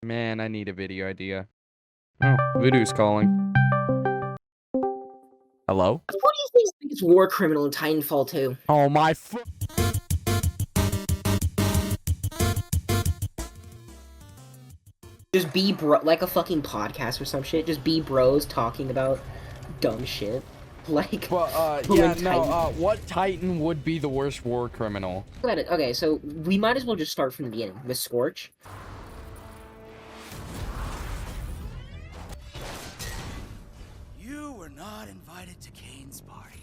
Man, I need a video idea. Oh, Voodoo's calling. Hello? What do you think is the biggest war criminal in Titanfall 2? Oh my Just be bro, like a fucking podcast or some shit. Just be bros talking about dumb shit. Like, yeah, no, what Titan would be the worst war criminal? Okay, so we might as well just start from the beginning with Scorch. You were not invited to Kane's party.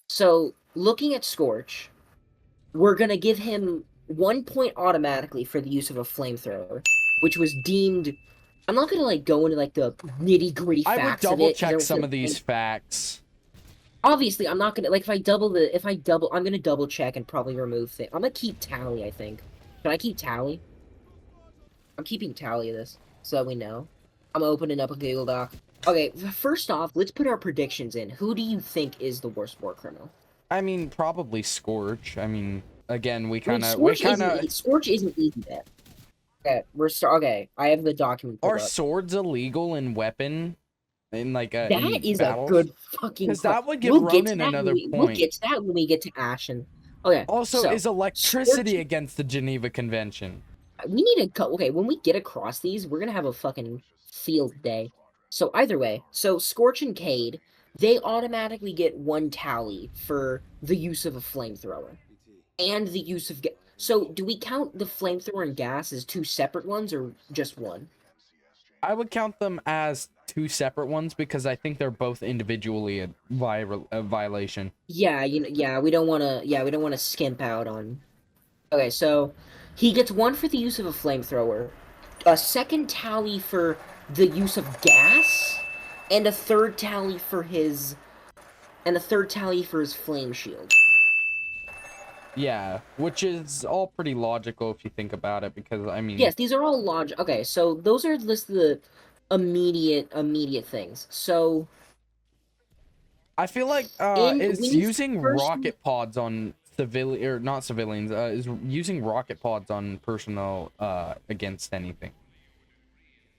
So, looking at Scorch, we're gonna give him 1 point automatically for the use of a flamethrower, which was deemed. I'm not gonna like go into like the nitty gritty facts I would of double it. check some of these facts. Obviously, I'm not gonna like I'm gonna double check and probably remove things. I'm gonna keep tally. I think. Can I keep tally? I'm keeping tally of this so that we know. I'm opening up a Google Doc. Okay, first off, let's put our predictions in. Who do you think is the worst war criminal? I mean, probably Scorch. I mean, again, Scorch isn't easy bet. Okay, okay. I have the document. Are swords illegal in weapon? In like that is battles? A good fucking. Because that would give Ronan another point. We'll get to that when we get to Ashen. Okay. Also, is electricity against the Geneva Convention? We need to okay, when we get across these, we're gonna have a fucking field day. So either way, so Scorch and Cade, they automatically get 1 tally for the use of a flamethrower. And the use of so do we count the flamethrower and gas as 2 separate ones or just 1? I would count them as 2 separate ones because I think they're both individually a violation. Yeah, we don't want to skimp out on. Okay, so he gets 1 for the use of a flamethrower, a 2nd tally for the use of gas, and a 3rd tally for his flame shield. Yeah, which is all pretty logical if you think about it, because I mean. Yes, these are all logic. Okay, so those are just the immediate things. So I feel like is using rocket pods on civilian or not civilians is using rocket pods on personnel against anything.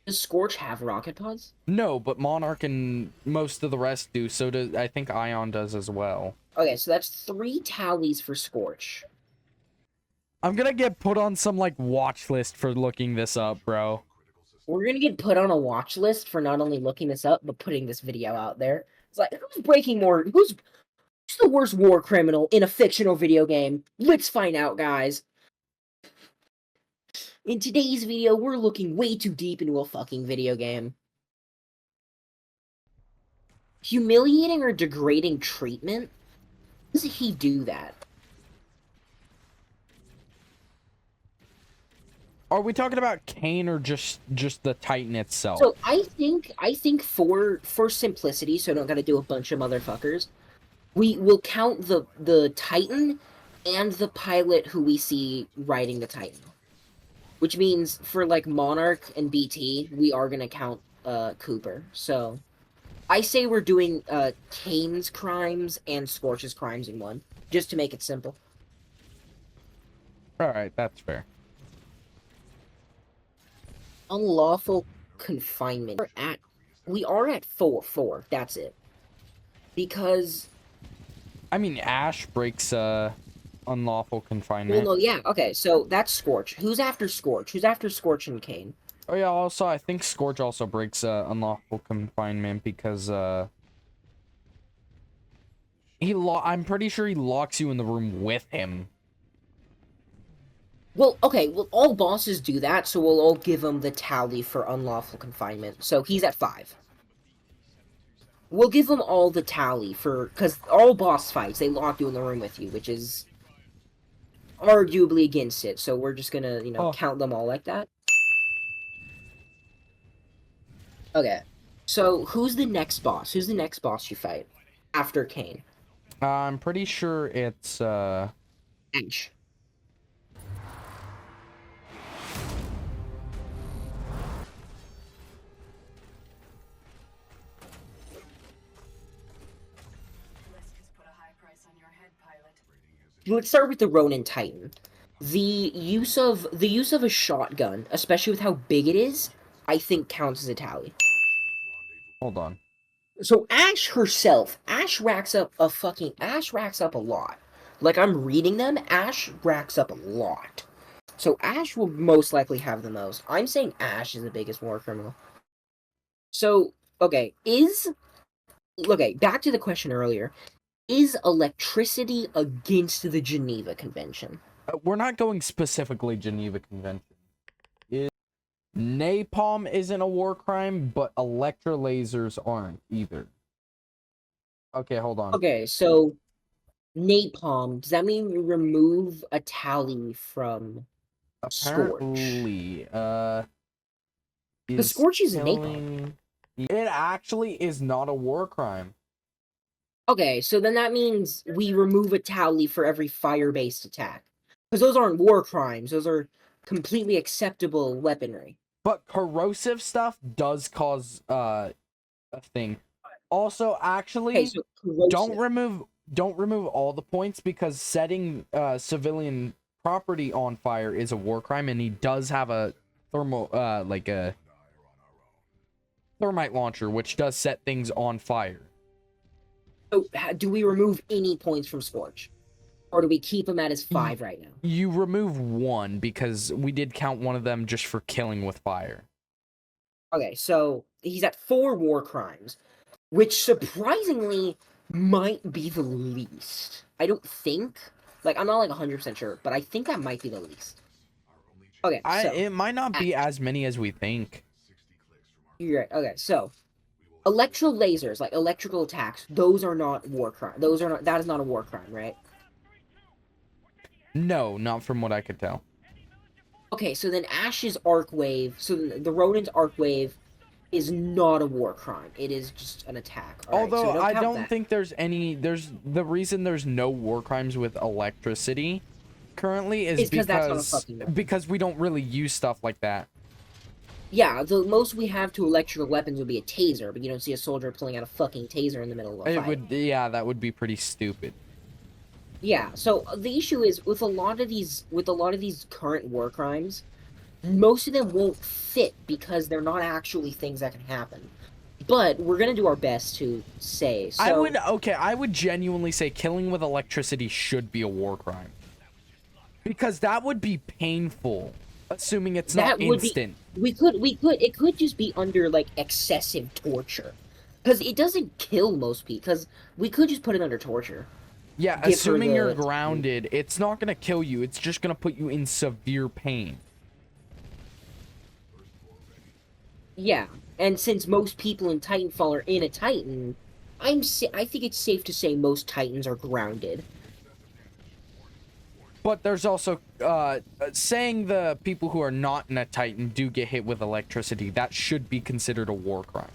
Does Scorch have rocket pods? No, but Monarch and most of the rest do. So does I think Ion does as well. Okay, so that's 3 tallies for Scorch. I'm gonna get put on some like watch list for looking this up, bro. We're gonna get put on a watch list for not only looking this up but putting this video out there. It's like who's the worst war criminal in a fictional video game? Let's find out, guys. In today's video, we're looking way too deep into a fucking video game. Humiliating or degrading treatment? How does he do that? Are we talking about Kane or just the Titan itself? So I think for simplicity, so I don't gotta do a bunch of motherfuckers, we will count the Titan and the pilot who we see riding the Titan. Which means for like Monarch and BT, we are gonna count Cooper. So I say we're doing Kane's crimes and Scorch's crimes in one, just to make it simple. Alright, that's fair. Unlawful confinement. We are at 4. That's it. Because I mean, Ash breaks unlawful confinement. Well, no, yeah, okay, so that's Scorch. Who's after Scorch? Who's after Scorch and Kane? Oh yeah, also I think Scorch also breaks unlawful confinement because I'm pretty sure he locks you in the room with him. Well, okay, well, all bosses do that, so we'll all give him the tally for unlawful confinement. So he's at 5. We'll give them all the tally for... Because all boss fights, they lock you in the room with you, which is arguably against it. So we're just gonna, count them all like that. Okay. So who's the next boss? Who's the next boss you fight after Kane? I'm pretty sure it's Ash. Let's start with the Ronin Titan. The use of a shotgun, especially with how big it is, I think counts as a tally. Hold on. So Ash herself, Ash racks up a lot. Like I'm reading them, Ash racks up a lot. So Ash will most likely have the most. I'm saying Ash is the biggest war criminal. So, okay, back to the question earlier. Is electricity against the Geneva Convention? We're not going specifically Geneva Convention. Napalm isn't a war crime, but electrolasers aren't either. Okay, hold on. Okay, so napalm, does that mean we remove a tally from Scorch? Apparently, The Scorch is napalm. killing... It actually is not a war crime. Okay, so then that means we remove a tally for every fire-based attack. Because those aren't war crimes, those are completely acceptable weaponry. But corrosive stuff does cause a thing. Also, actually, Okay, so don't remove all the points, because setting civilian property on fire is a war crime, and he does have a like a thermite launcher, which does set things on fire. So do we remove any points from Scorch? Or do we keep him at his 5 right now? You remove 1, because we did count one of them just for killing with fire. Okay, so he's at 4 war crimes, which surprisingly might be the least. I don't think. Like, I'm not like 100% sure, but I think that might be the least. Okay, so It might not be as many as we think. you're right. Okay, so electro lasers, like electrical attacks, those are not war crime. That is not a war crime, right? No, not from what I could tell. Okay, so then Ash's arc wave, so the Ronin's arc wave is not a war crime. It is just an attack. Although so I don't think there's the reason there's no war crimes with electricity currently is because we don't really use stuff like that. Yeah, the most we have to electrical weapons would be a taser, but you don't see a soldier pulling out a fucking taser in the middle of a fight. Yeah, that would be pretty stupid. Yeah, so the issue is with a lot of these current war crimes, most of them won't fit because they're not actually things that can happen. But we're gonna do our best to say. So, I would genuinely say killing with electricity should be a war crime, because that would be painful, assuming it's not instant. It could just be under like excessive torture, because it doesn't kill most people. Because we could just put it under torture. Yeah, assuming you're grounded, it's not gonna kill you. It's just gonna put you in severe pain. Yeah, and since most people in Titanfall are in a Titan, I think it's safe to say most Titans are grounded. But there's also saying the people who are not in a Titan do get hit with electricity. That should be considered a war crime.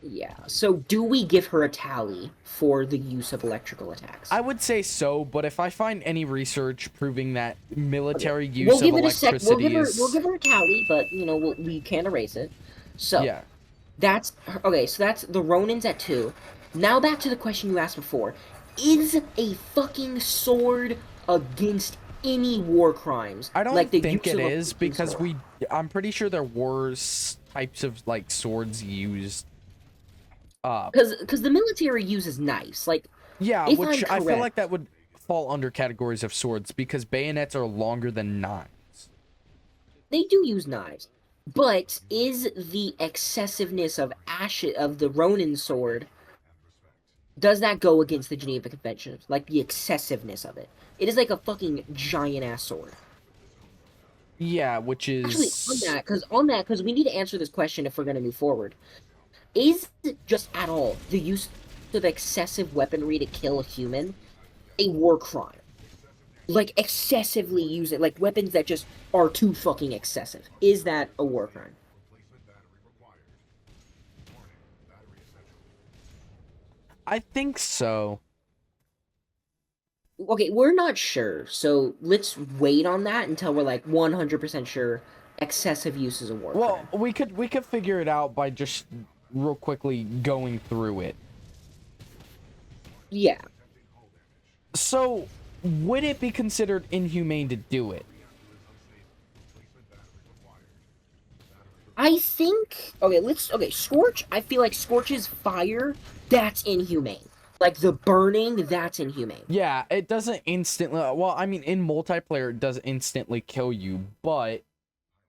Yeah, so do we give her a tally for the use of electrical attacks? I would say so, but if I find any research proving that military use of electricity we'll give her a tally, but, you know, we can't erase it. So, yeah. That's the Ronin's at 2. Now back to the question you asked before. Is a fucking sword against any war crimes? I don't think it is, because I'm pretty sure there were types of, like, swords used. Because the military uses knives, like, yeah, which I feel like that would fall under categories of swords, because bayonets are longer than knives. They do use knives, but is the excessiveness of the Ronin sword, does that go against the Geneva Convention? Like the excessiveness of it? It is like a fucking giant ass sword. Yeah, which is actually on that because we need to answer this question if we're going to move forward. Is it just at all the use of excessive weaponry to kill a human a war crime? Like, excessively use it, like weapons that just are too fucking excessive. Is that a war crime? I think so. Okay, we're not sure, so let's wait on that until we're like 100% sure excessive use is a war crime. Well, we could figure it out by just real quickly going through it. Yeah. So, would it be considered inhumane to do it? I think okay, Scorch, I feel like Scorch's fire, that's inhumane. Like the burning, that's inhumane. Yeah, it doesn't instantly, well, I mean, in multiplayer it does instantly kill you, but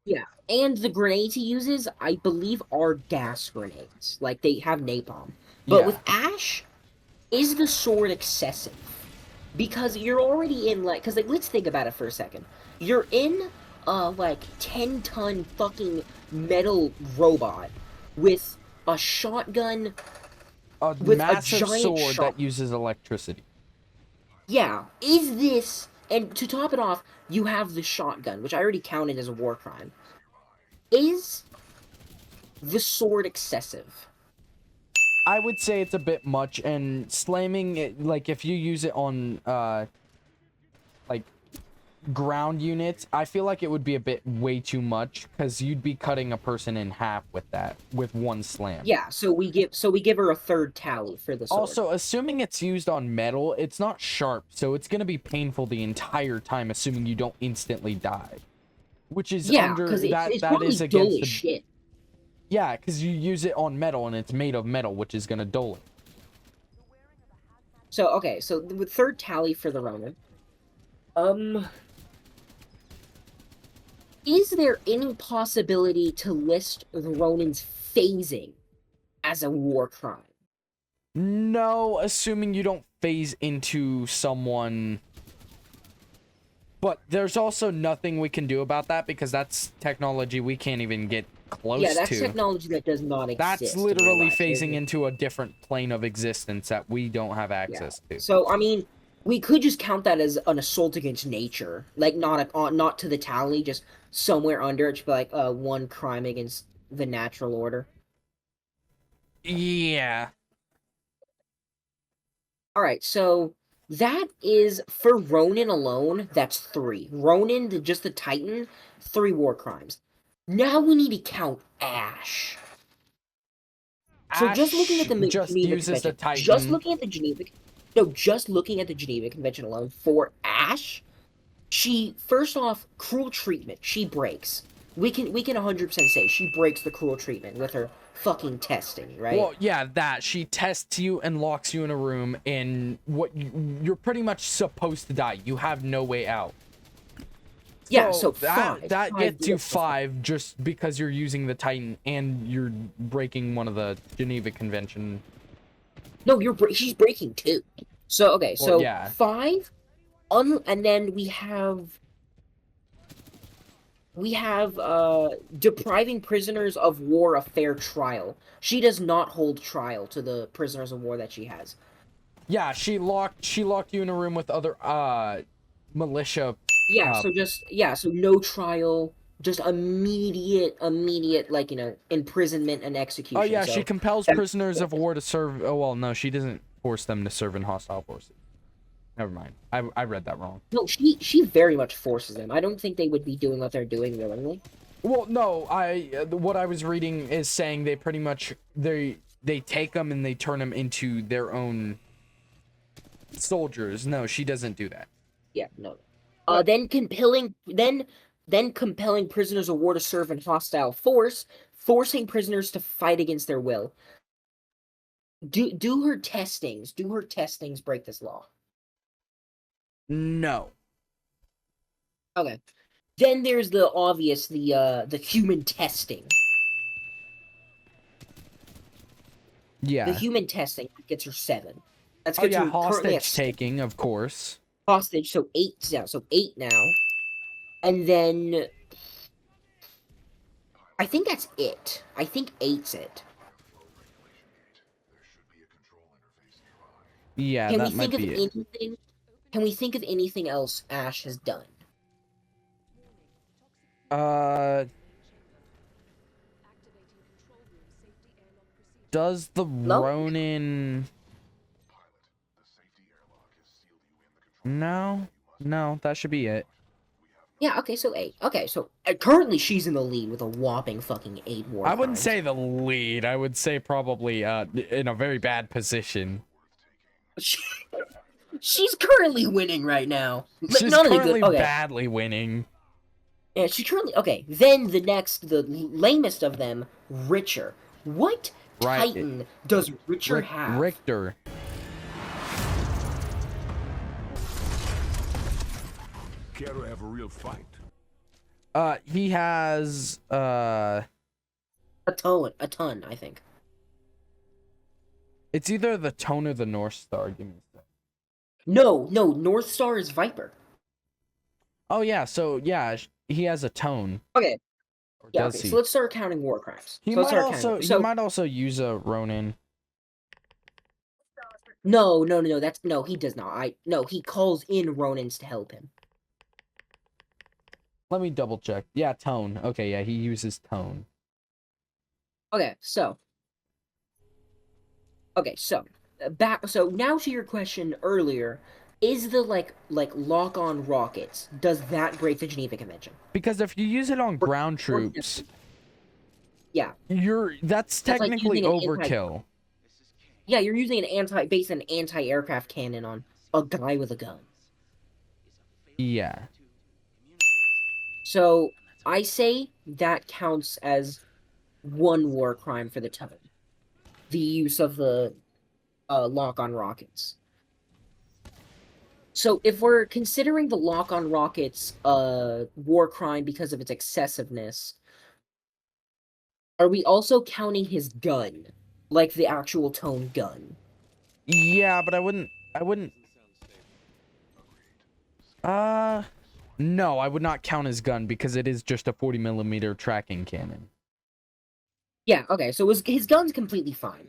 Yeah. And the grenades he uses, I believe, are gas grenades. Like they have napalm. But yeah. with Ash, is the sword excessive? Because you're already in like, because like let's think about it for a second. You're in a like 10-ton fucking metal robot with a shotgun, A with a massive giant sword shot. that uses electricity. Yeah, is this, and to top it off, you have the shotgun, which I already counted as a war crime. Is the sword excessive? I would say it's a bit much, and slamming it, like if you use it on like ground units, I feel like it would be a bit way too much, because you'd be cutting a person in half with that, with one slam. Yeah, so we give her a third tally for the sword. Also, assuming it's used on metal, it's not sharp, so it's gonna be painful the entire time, assuming you don't instantly die. Which is because it's that probably is dull against as shit. Yeah, because you use it on metal and it's made of metal, which is gonna dull it. So okay, so the third tally for the Ronin. Is there any possibility to list the Ronin's phasing as a war crime? No, assuming you don't phase into someone. But there's also nothing we can do about that, because that's technology we can't even get close to. Yeah, that's technology that does not exist. That's literally phasing into a different plane of existence that we don't have access to. So, I mean, we could just count that as an assault against nature. Like, not to the tally, just somewhere under it should be like one crime against the natural order. Yeah. Alright, so that is, for Ronin alone, that's 3. Ronin, just the Titan, 3 war crimes. Now we need to count Ash. So just looking at the Geneva Convention, just looking at the Geneva Convention alone for Ash, she, first off, cruel treatment. She breaks. We can 100% say she breaks the cruel treatment with her fucking testing, right? Well, yeah, that she tests you and locks you in a room, and you're pretty much supposed to die. You have no way out. Yeah, so that five gets you 5 just because you're using the Titan and you're breaking one of the Geneva Convention. No, she's breaking 2. So okay, so yeah. 5, and then we have depriving prisoners of war a fair trial. She does not hold trial to the prisoners of war that she has. Yeah, she locked you in a room with other militia. Yeah, so no trial, just immediate, like, imprisonment and execution. Oh yeah, so she compels prisoners of war to serve. Oh well, no, she doesn't force them to serve in hostile forces. Never mind. I read that wrong. No, she very much forces them. I don't think they would be doing what they're doing willingly. Well, no, what I was reading is saying they pretty much they take them and they turn them into their own soldiers. No, she doesn't do that. Yeah, no. Then compelling prisoners of war to serve in hostile force, forcing prisoners to fight against their will. Do her testings break this law? No. Okay. Then there's the obvious, the human testing. Yeah. The human testing gets her 7. That's good. Oh yeah, hostage taking, of course. Hostage, so 8. Yeah, so 8 now. And then I think that's it. I think 8's it. Yeah, that might be it. Can we think of anything else Ash has done? Does the Ronin... No, that should be it. Yeah, okay, so 8. Okay, so currently she's in the lead with a whopping fucking 8 war crimes. I wouldn't say the lead. I would say probably in a very bad position. She's currently winning right now. She's Not only currently good. Okay. badly winning. Yeah, she currently. Okay. Then the lamest of them, Richter. What Right. Titan does Richter have? Richter. Care to have a real fight? He has A ton, I think. it's either the Tone or the North Star. Give me a sec. No, North Star is Viper. Oh yeah, so yeah, he has a Tone. Okay. Or Yeah, does okay, he? so let's start counting war crimes. He So let's might start also counting. So, he might also use a Ronin. no, that's no, he does not. No, he calls in Ronins to help him. Let me double check. Yeah, Tone. Okay, yeah, he uses Tone. Okay, so back. So now to your question earlier, is the like lock on rockets? Does that break the Geneva Convention? Because if you use it on ground or- troops, Yeah, that's like technically using an overkill. yeah, you're using an anti-aircraft cannon on a guy with a gun. Yeah. So I say that counts as one war crime for the Tone. The use of the lock-on rockets. So if we're considering the lock-on rockets war crime because of its excessiveness, are we also counting his gun? Like the actual Tone gun? Yeah, but I wouldn't no, I would not count his gun because it is just a 40mm tracking cannon. Yeah, okay, so his gun's completely fine.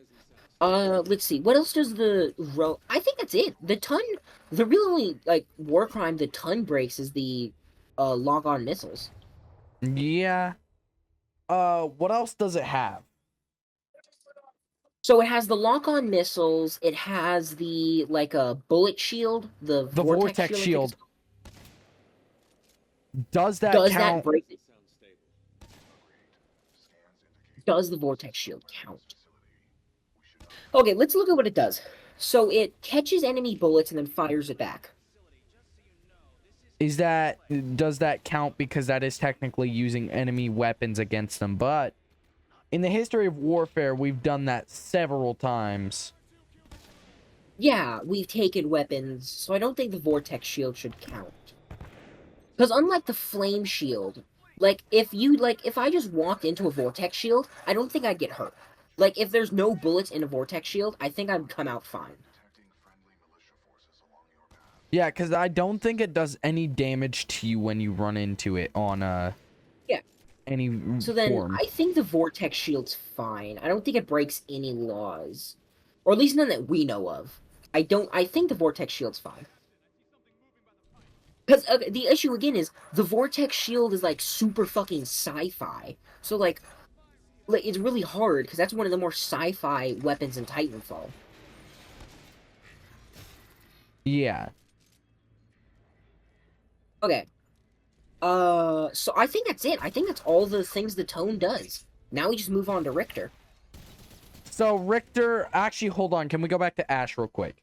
Let's see. What else does I think that's it. The real only, like, war crime the Ton breaks is the, lock-on missiles. Yeah. What else does it have? So it has the lock-on missiles, it has the, like, a bullet shield, the vortex shield. Does that Does count? that break it? Does the vortex shield count? Okay, let's look at what it does. So it catches enemy bullets and then fires it back. Does that count because that is technically using enemy weapons against them? But in the history of warfare, we've done that several times. Yeah, we've taken weapons, so I don't think the vortex shield should count. Because unlike the flame shield, if I just walked into a vortex shield, I don't think I'd get hurt. Like, if there's no bullets in a vortex shield, I think I'd come out fine. Yeah, because I don't think it does any damage to you when you run into it on any So then, form. I think the vortex shield's fine. I don't think it breaks any laws. Or at least none that we know of. I think the vortex shield's fine. Because the issue again is the vortex shield is like super fucking sci-fi. So like it's really hard because that's one of the more sci-fi weapons in Titanfall. Yeah. Okay. So I think that's it. I think that's all the things the Tone does. Now we just move on to Richter. So Richter, actually, hold on. Can we go back to Ash real quick?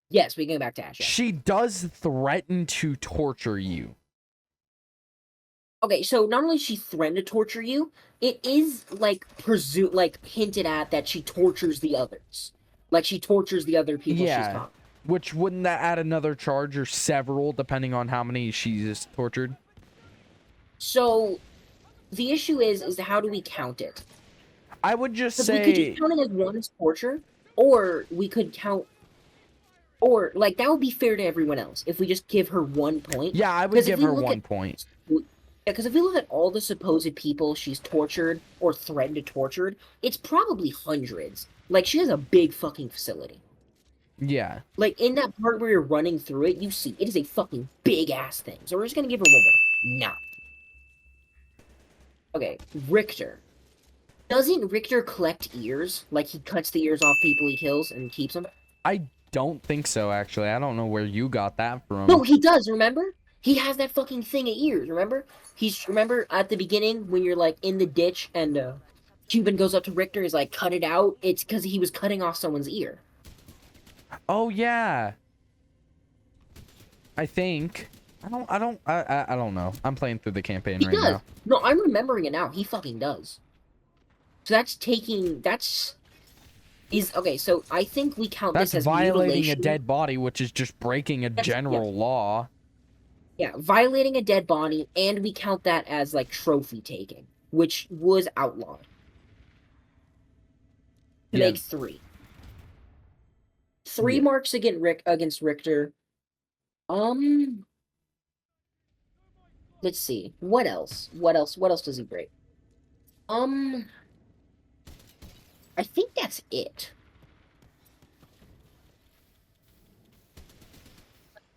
Yes, we can go back to Ash. Yeah. She does threaten to torture you. Okay, so not only does she threaten to torture you, it is like hinted at that she tortures the others. Like she tortures the other people she's caught. Which wouldn't that add another charge or several, depending on how many she's tortured? So the issue is how do we count it? I would just We say could just count it as one as torture, or we could count, or like that would be fair to everyone else if we just give her 1 point. yeah, I would give her 1 point. Yeah, because if we look at all the supposed people she's tortured or threatened to tortured, it's probably hundreds. Like she has a big fucking facility. Yeah. Like in that part where you're running through it, you see it is a fucking big ass thing. So we're just gonna give her 1 more. Nah. Okay, Richter. Doesn't Richter collect ears? Like, he cuts the ears off people he kills and keeps them? I don't think so, actually. I don't know where you got that from. No, he does, remember? He has that fucking thing of ears, remember? Remember at the beginning when you're, like, in the ditch and, Cuban goes up to Richter, he's like, cut it out? It's because he was cutting off someone's ear. Oh, yeah. I think. I don't know. I'm playing through the campaign He right does. now. No, I'm remembering it now. He fucking does. So okay, so I think we count That's this as violating a mutilation. dead body, which is just breaking a general law. Yeah, violating a dead body, and we count that as like trophy taking, which was outlawed. To Yeah. make 3. 3 Yeah. marks against Richter. Let's see. What else? What else does he break? I think that's it.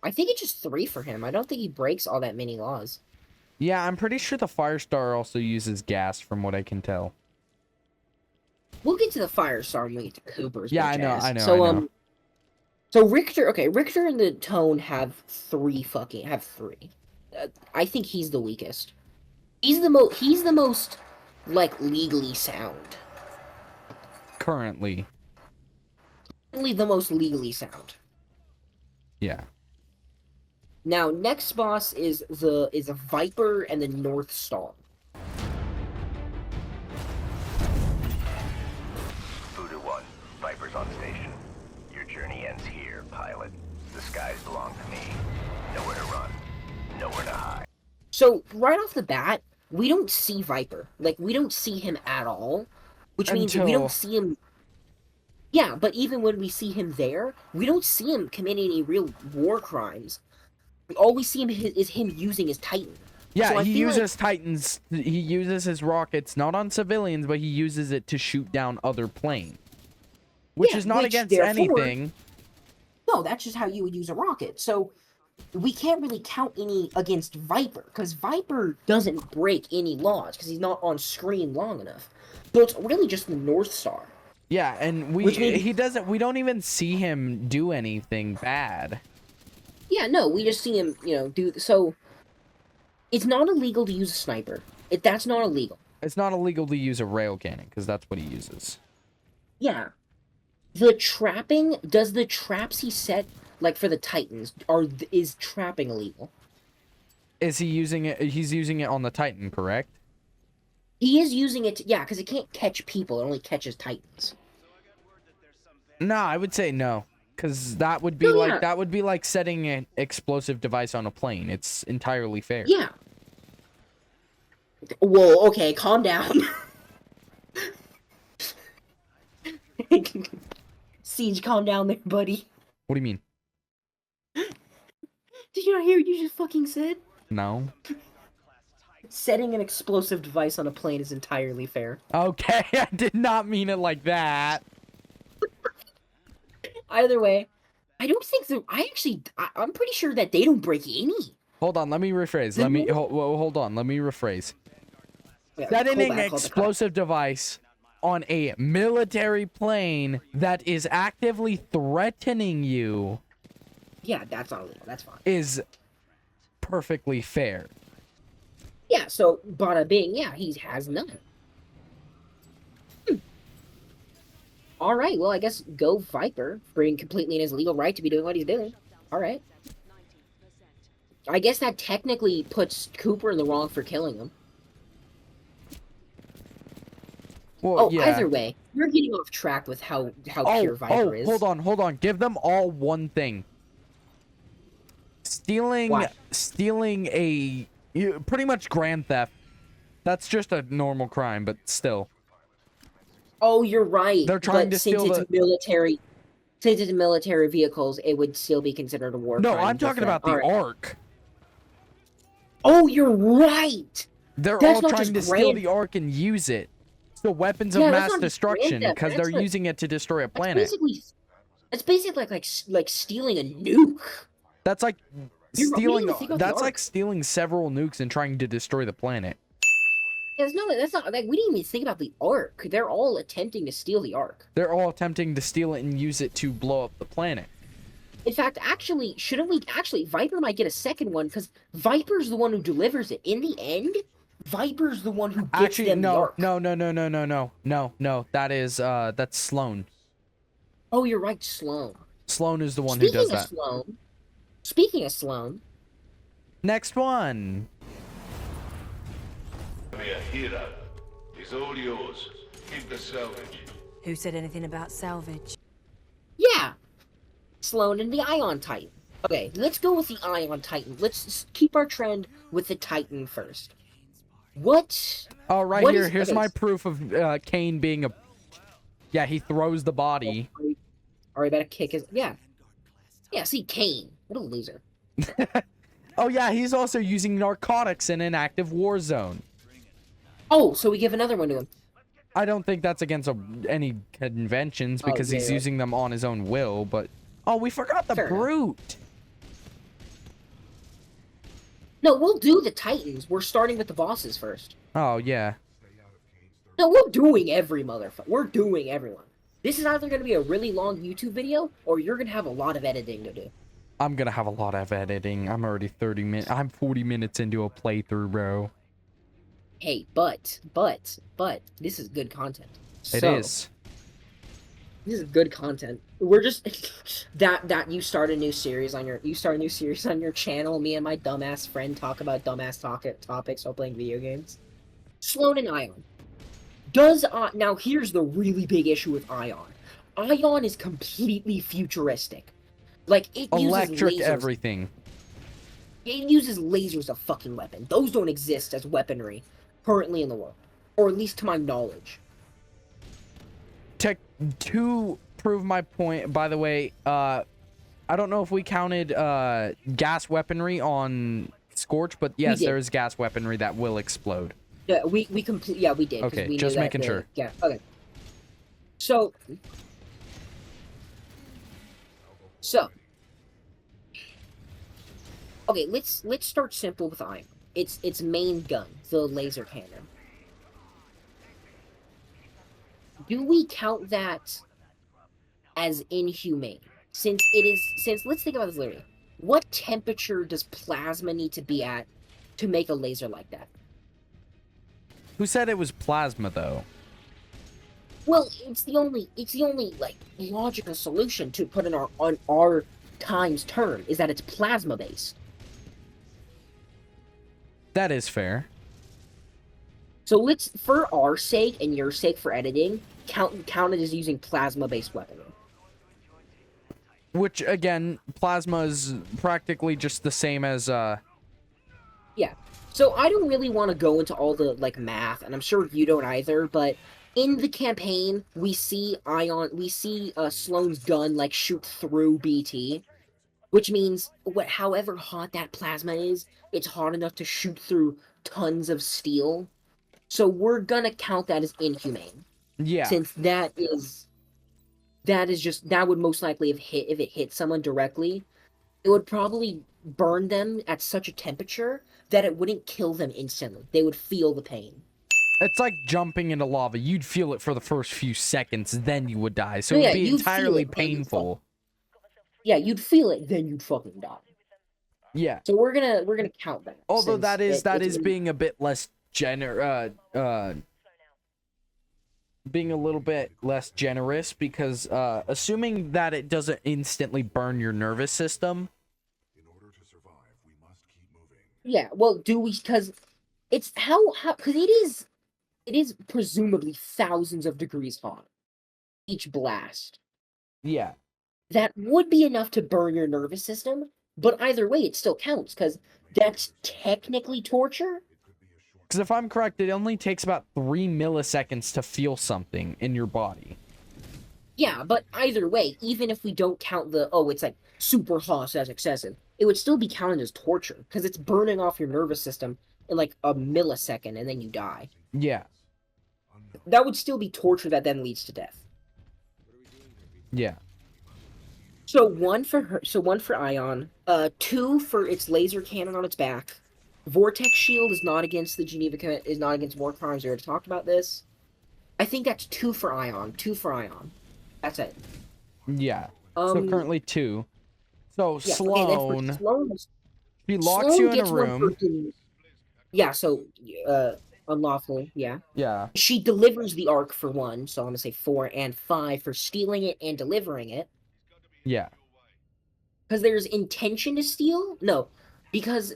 I think it's just 3 for him. I don't think he breaks all that many laws. Yeah, I'm pretty sure the Firestar also uses gas, from what I can tell. We'll get to the Firestar when we get to Cooper's. Yeah, bitch ass. I know. So Richter and the Tone have 3. I think he's the weakest. He's the most like legally sound. Currently. Only the most legally sound. Yeah. Now, next boss is a Viper and the North Star. Voodoo 1, Viper's on station. Your journey ends here, pilot. The skies belong to me. Nowhere to run. Nowhere to hide. So, right off the bat, we don't see Viper. Like, we don't see him at all. Which means we don't see him... Yeah, but even when we see him there, we don't see him committing any real war crimes. All we see him is him using his Titan. Yeah, so he uses Titans. He uses his rockets not on civilians, but he uses it to shoot down other planes. Which is not against anything. No, that's just how you would use a rocket. So we can't really count any against Viper, because Viper doesn't break any laws, because he's not on screen long enough. So it's really just the North Star. Yeah, and we don't even see him do anything bad. Yeah, no, we just see him, do... So, it's not illegal to use a sniper. That's not illegal. It's not illegal to use a rail cannon, because that's what he uses. Yeah. The trapping... Does the traps he set, like, for the Titans, is trapping illegal? Is he using it... He's using it on the Titan, correct? He is using it, yeah, because it can't catch people. It only catches Titans. No, I would say no. Because that would be that would be like setting an explosive device on a plane. It's entirely fair. Yeah. Whoa, okay, calm down. Siege, calm down there, buddy. What do you mean? Did you not hear what you just fucking said? No. Setting an explosive device on a plane is entirely fair. Okay, I did not mean it like that. Either way, I don't think I'm pretty sure that they don't break any. Hold on, let me rephrase. Hold on, let me rephrase. Yeah, Setting an explosive device on a military plane that is actively threatening you. Yeah, that's not illegal. That's fine. Is perfectly fair. Yeah, so bada bing, yeah, he has none. All right, well, I guess go Viper, being completely in his legal right to be doing what he's doing. All right. I guess that technically puts Cooper in the wrong for killing him. Well, yeah. Either way, you're getting off track with how pure Viper is. Hold on. Give them all one thing. Stealing pretty much grand theft. That's just a normal crime, but still. Oh, you're right. They're trying to steal Since it's military vehicles, it would still be considered a war crime. No, I'm talking about the Ark. Oh, you're right. They're all trying to steal the Ark and use it. So weapons of mass destruction, because they're using it to destroy a planet. That's basically like stealing a nuke. That's like stealing. That's like Ark. stealing several nukes and trying to destroy the planet. That's not like we didn't even think about the Ark. They're all attempting to steal the Ark. They're all attempting to steal it and use it to blow up the planet. In fact, Viper might get a second one because Viper's the one who delivers it. In the end, Viper's the one who gets them the Ark. No. That's Sloan. Oh, you're right, Sloan. Sloan is the one who does that. Speaking of Speaking of Sloan, Next one. Be a hero. It's all yours. Keep the salvage. Who said anything about salvage? yeah, Sloan and the Ion Titan. Okay, let's go with the Ion Titan. Let's keep our trend with the Titan first. What? Oh, right What here. is- Here's okay, my proof of Kane being a... Yeah, he throws the body. Are we about to kick his? Yeah. Yeah. See, Kane. What a loser. Oh, yeah, he's also using narcotics in an active war zone. Oh, so we give another one to him. I don't think that's against any conventions because yeah, he's yeah. using them on his own will, but... Oh, we forgot the Fair enough. Brute. No, we'll do the Titans. We're starting with the bosses first. Oh, yeah. No, we're doing every motherfucker. We're doing everyone. This is either going to be a really long YouTube video, or you're going to have a lot of editing to do. I'm gonna have a lot of editing. I'm already 30 minutes... I'm 40 minutes into a playthrough, bro. Hey, but, this is good content. It So, is. This is good content. We're just that you start a new series on your channel. Me and my dumbass friend talk about dumbass topics while playing video games. Sloan and Ion. Now here's the really big issue with Ion. Ion is completely futuristic. Like it uses Electric lasers. everything. It uses lasers as a fucking weapon. Those don't exist as weaponry currently in the world, or at least to my knowledge. To prove my point, by the way, I don't know if we counted gas weaponry on Scorch, but yes, did. there is gas weaponry that will explode. Yeah, we did. 'Cause Okay, we knew just that making sure. Yeah. Okay. So. Okay, let's start simple with Ion. Its main gun, the laser cannon. Do we count that as inhumane? Since let's think about this literally. What temperature does plasma need to be at to make a laser like that? Who said it was plasma, though? Well, it's the only like logical solution to put in on our times term is that it's plasma based. That is fair. So let's, for our sake and your sake for editing, count it as using plasma based weaponry. Which, again, plasma is practically just the same as, Yeah. So I don't really want to go into all the like math, and I'm sure you don't either, but in the campaign, we see Sloan's gun like shoot through BT, which means however hot that plasma is, it's hot enough to shoot through tons of steel. So we're gonna count that as inhumane. yeah. Since that would most likely have hit, if it hit someone directly, it would probably burn them at such a temperature that it wouldn't kill them instantly. They would feel the pain. It's like jumping into lava. You'd feel it for the first few seconds, then you would die. So Yeah, it'd be you'd feel entirely it, then you'd painful. Yeah, you'd feel it, then you'd fucking die. Yeah. So we're gonna count that. Although since that it's is being a bit less being a little bit less generous because assuming that it doesn't instantly burn your nervous system. In order to survive, we must keep moving. Yeah, well, do we? Because it's how because it is presumably thousands of degrees hot each blast. Yeah. That would be enough to burn your nervous system, but either way, it still counts because that's technically torture. Because if I'm correct, it only takes about 3 milliseconds to feel something in your body. Yeah, but either way, even if we don't count it's like super hot, so that's excessive, it would still be counted as torture because it's burning off your nervous system in like a millisecond and then you die. Yeah. That would still be torture that then leads to death. Yeah. So one for Ion, 2 for its laser cannon on its back. Vortex shield is not against the Geneva, is not against war crimes. We already talked about this. I think that's 2 for Ion. 2 for Ion. That's it. Yeah. So currently 2. So Yeah, Sloan, Sloan, he locks Sloan you in a gets one room. for yeah, so unlawful, yeah. Yeah. She delivers the arc for 1, so I'm gonna say 4 and 5 for stealing it and delivering it. Yeah. Because there's intention to steal? No. Because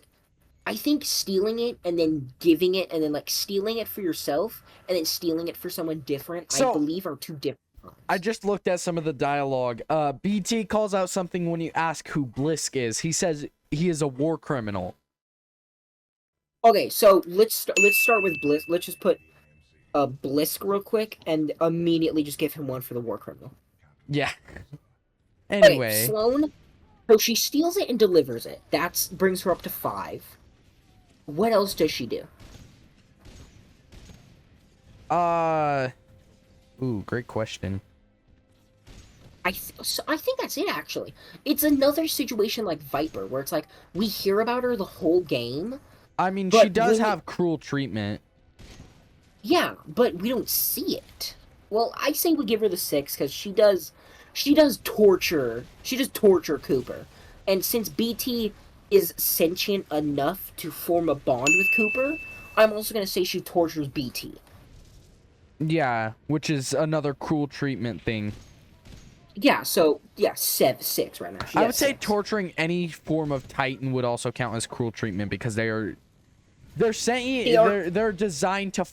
I think stealing it and then giving it and then like stealing it for yourself and then stealing it for someone different, I So- believe are two different things. I just looked at some of the dialogue. BT calls out something when you ask who Blisk is. He says he is a war criminal. Okay, so let's start with Blisk. Let's just put Blisk real quick and immediately just give him one for the war criminal. Yeah. Okay, Anyway, Sloane. So she steals it and delivers it. That brings her up to 5. What else does she do? ooh, great question. I think that's it, actually. It's another situation like Viper, where it's like, we hear about her the whole game. I mean, But she does when- have cruel treatment. Yeah, but we don't see it. Well, I say we give her the 6, because she does torture. She does torture Cooper. And since BT is sentient enough to form a bond with Cooper, I'm also going to say she tortures BT. Yeah, which is another cruel treatment thing. Yeah, so, yeah, 6 right now. She I got would say 6. torturing any form of Titan would also count as cruel treatment because they're saying They are- they're designed to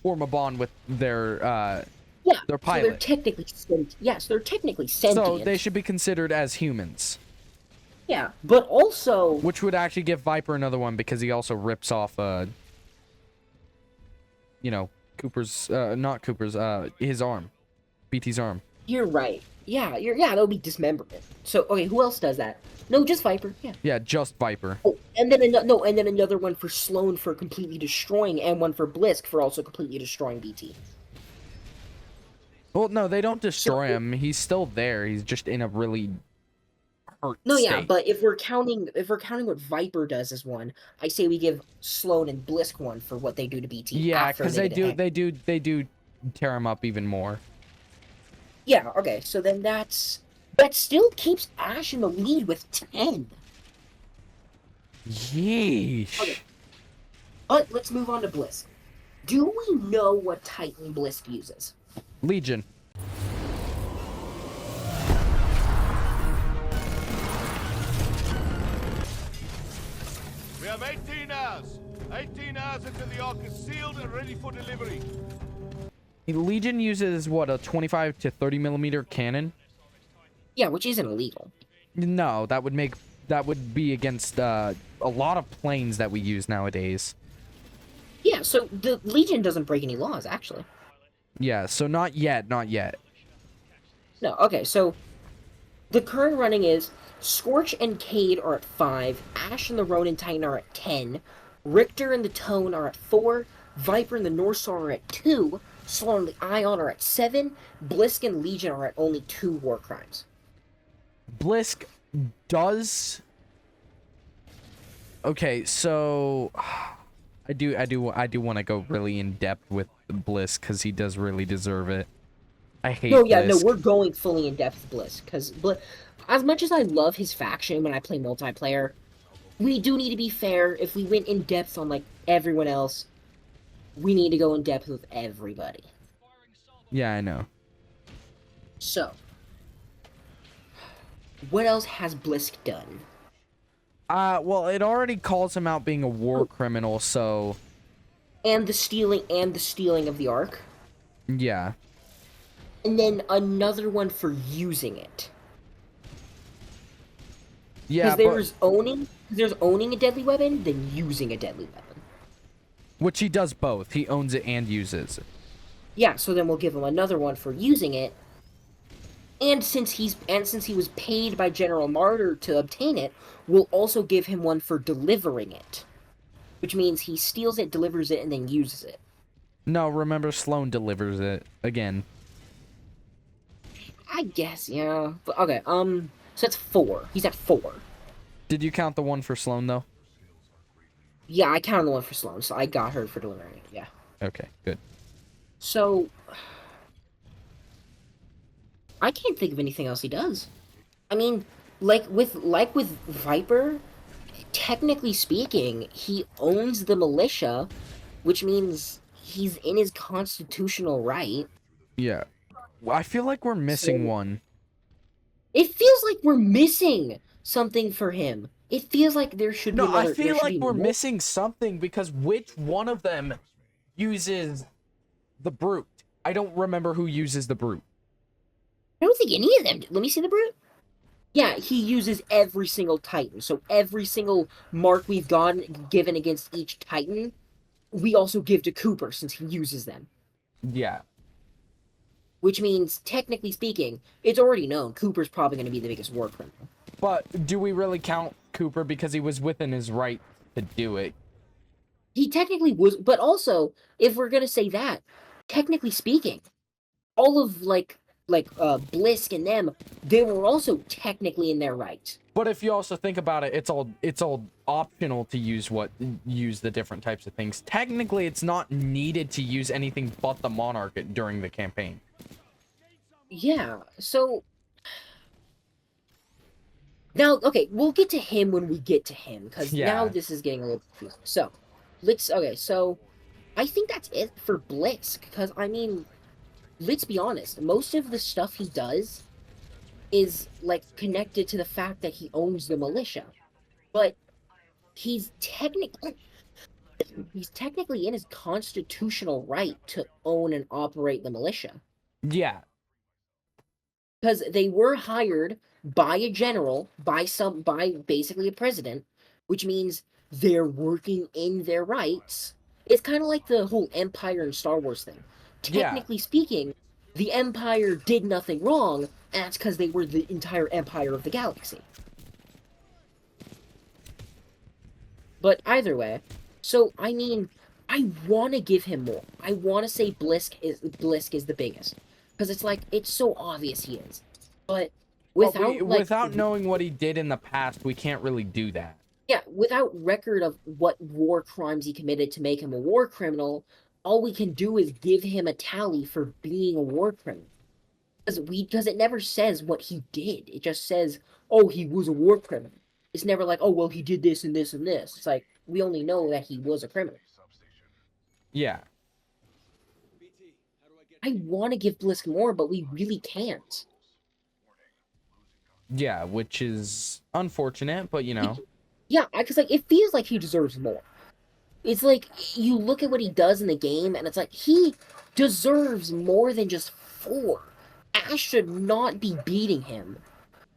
form a bond with their Yeah, their so they're pilot. technically yes, they're technically sentient. So they should be considered as humans, Yeah, but also which would actually give Viper another one because he also rips off Cooper's not Cooper's his arm, BT's arm. you're right. Yeah, that'll be dismemberment. So okay, who else does that? No, just Viper. Yeah. Yeah, just Viper. Oh, and then another one for Sloane for completely destroying, and one for Blisk for also completely destroying BT. Well, no, they don't destroy him. He's still there. He's just in a really hurt No, yeah, state. but if we're counting what Viper does as one, I say we give Sloane and Blisk one for what they do to BT. Yeah, after because they they get do tear him up even more. Yeah, okay, so then that still keeps Ash in the lead with 10. Yeesh. Okay. But let's move on to Blisk. Do we know what Titan Blisk uses? Legion. We have 18 hours. 18 hours until the Ark is sealed and ready for delivery. Legion uses what, a 25 to 30 millimeter cannon? Yeah, which isn't illegal. No, that would be against a lot of planes that we use nowadays. Yeah, so the Legion doesn't break any laws, actually. Yeah, so not yet. No, okay, so the current running is Scorch and Cade are at 5, Ash and the Ronin Titan are at 10, Richter and the Tone are at 4, Viper and the North Star are at 2, Sloan and the Ion are at 7, Blisk and Legion are at only 2 war crimes. Blisk does. Okay, so I do want to go really in depth with Blisk because he does really deserve it. I hate. No, yeah, no, Blisk. we're going fully in depth with Blisk, because as much as I love his faction when I play multiplayer, we do need to be fair. If we went in depth on like everyone else, we need to go in depth with everybody. Yeah, I know. So, what else has Blisk done? Well, it already calls him out being a war criminal, so And the stealing of the Ark, yeah. and then another one for using it. Yeah, Because but, there's owning a deadly weapon, then using a deadly weapon. which he does both. He owns it and uses it. Yeah, so then we'll give him another one for using it. And since he was paid by General Martyr to obtain it, we'll also give him one for delivering it. Which means he steals it, delivers it, and then uses it. No, remember Sloan delivers it again. I guess, yeah. But, okay, so that's 4. He's at 4. Did you count the one for Sloan though? Yeah, I counted the one for Sloan, so I got her for delivering it, yeah. Okay, good. So, I can't think of anything else he does. I mean, like with Viper, technically speaking, he owns the militia, which means he's in his constitutional right. Yeah. I feel like we're missing So- one. It feels like we're missing something for him. It feels like there should be No, I another. feel there should like be we're more. missing something because which one of them uses the brute? I don't remember who uses the brute. I don't think any of them. Let me see the brute. Yeah, he uses every single Titan. So every single mark we've gotten given against each Titan, we also give to Cooper since he uses them. Yeah. Which means, technically speaking, it's already known Cooper's probably going to be the biggest war criminal. But do we really count Cooper because he was within his right to do it? He technically was, but also, if we're going to say that, technically speaking, all of Blisk and them, they were also technically in their right. But if you also think about it, it's all optional to use the different types of things. Technically, it's not needed to use anything but the Monarch during the campaign. Yeah, so now, okay, we'll get to him when we get to him, because now Yeah. this is getting a little confusing. So, so I think that's it for Blisk, because, I mean, let's be honest, most of the stuff he does is, like, connected to the fact that he owns the militia. But he's technically in his constitutional right to own and operate the militia. Yeah. Because they were hired by a general, by basically a president, which means they're working in their rights. It's kind of like the whole Empire and Star Wars thing. Yeah. Technically speaking, the Empire did nothing wrong, and that's because they were the entire empire of the galaxy. But either way, so I mean, I want to give him more. I want to say Blisk is the biggest, because it's like it's so obvious he is. But without knowing what he did in the past, we can't really do that. Yeah, without record of what war crimes he committed to make him a war criminal, all we can do is give him a tally for being a war criminal. Because it never says what he did. It just says, oh, he was a war criminal. It's never like, oh, well, he did this and this and this. It's like, we only know that he was a criminal. Yeah. I want to give Blisk more, but we really can't. Yeah, which is unfortunate, but you know. Yeah, because like it feels like he deserves more. It's like you look at what he does in the game, and it's like he deserves more than just 4. Ash should not be beating him,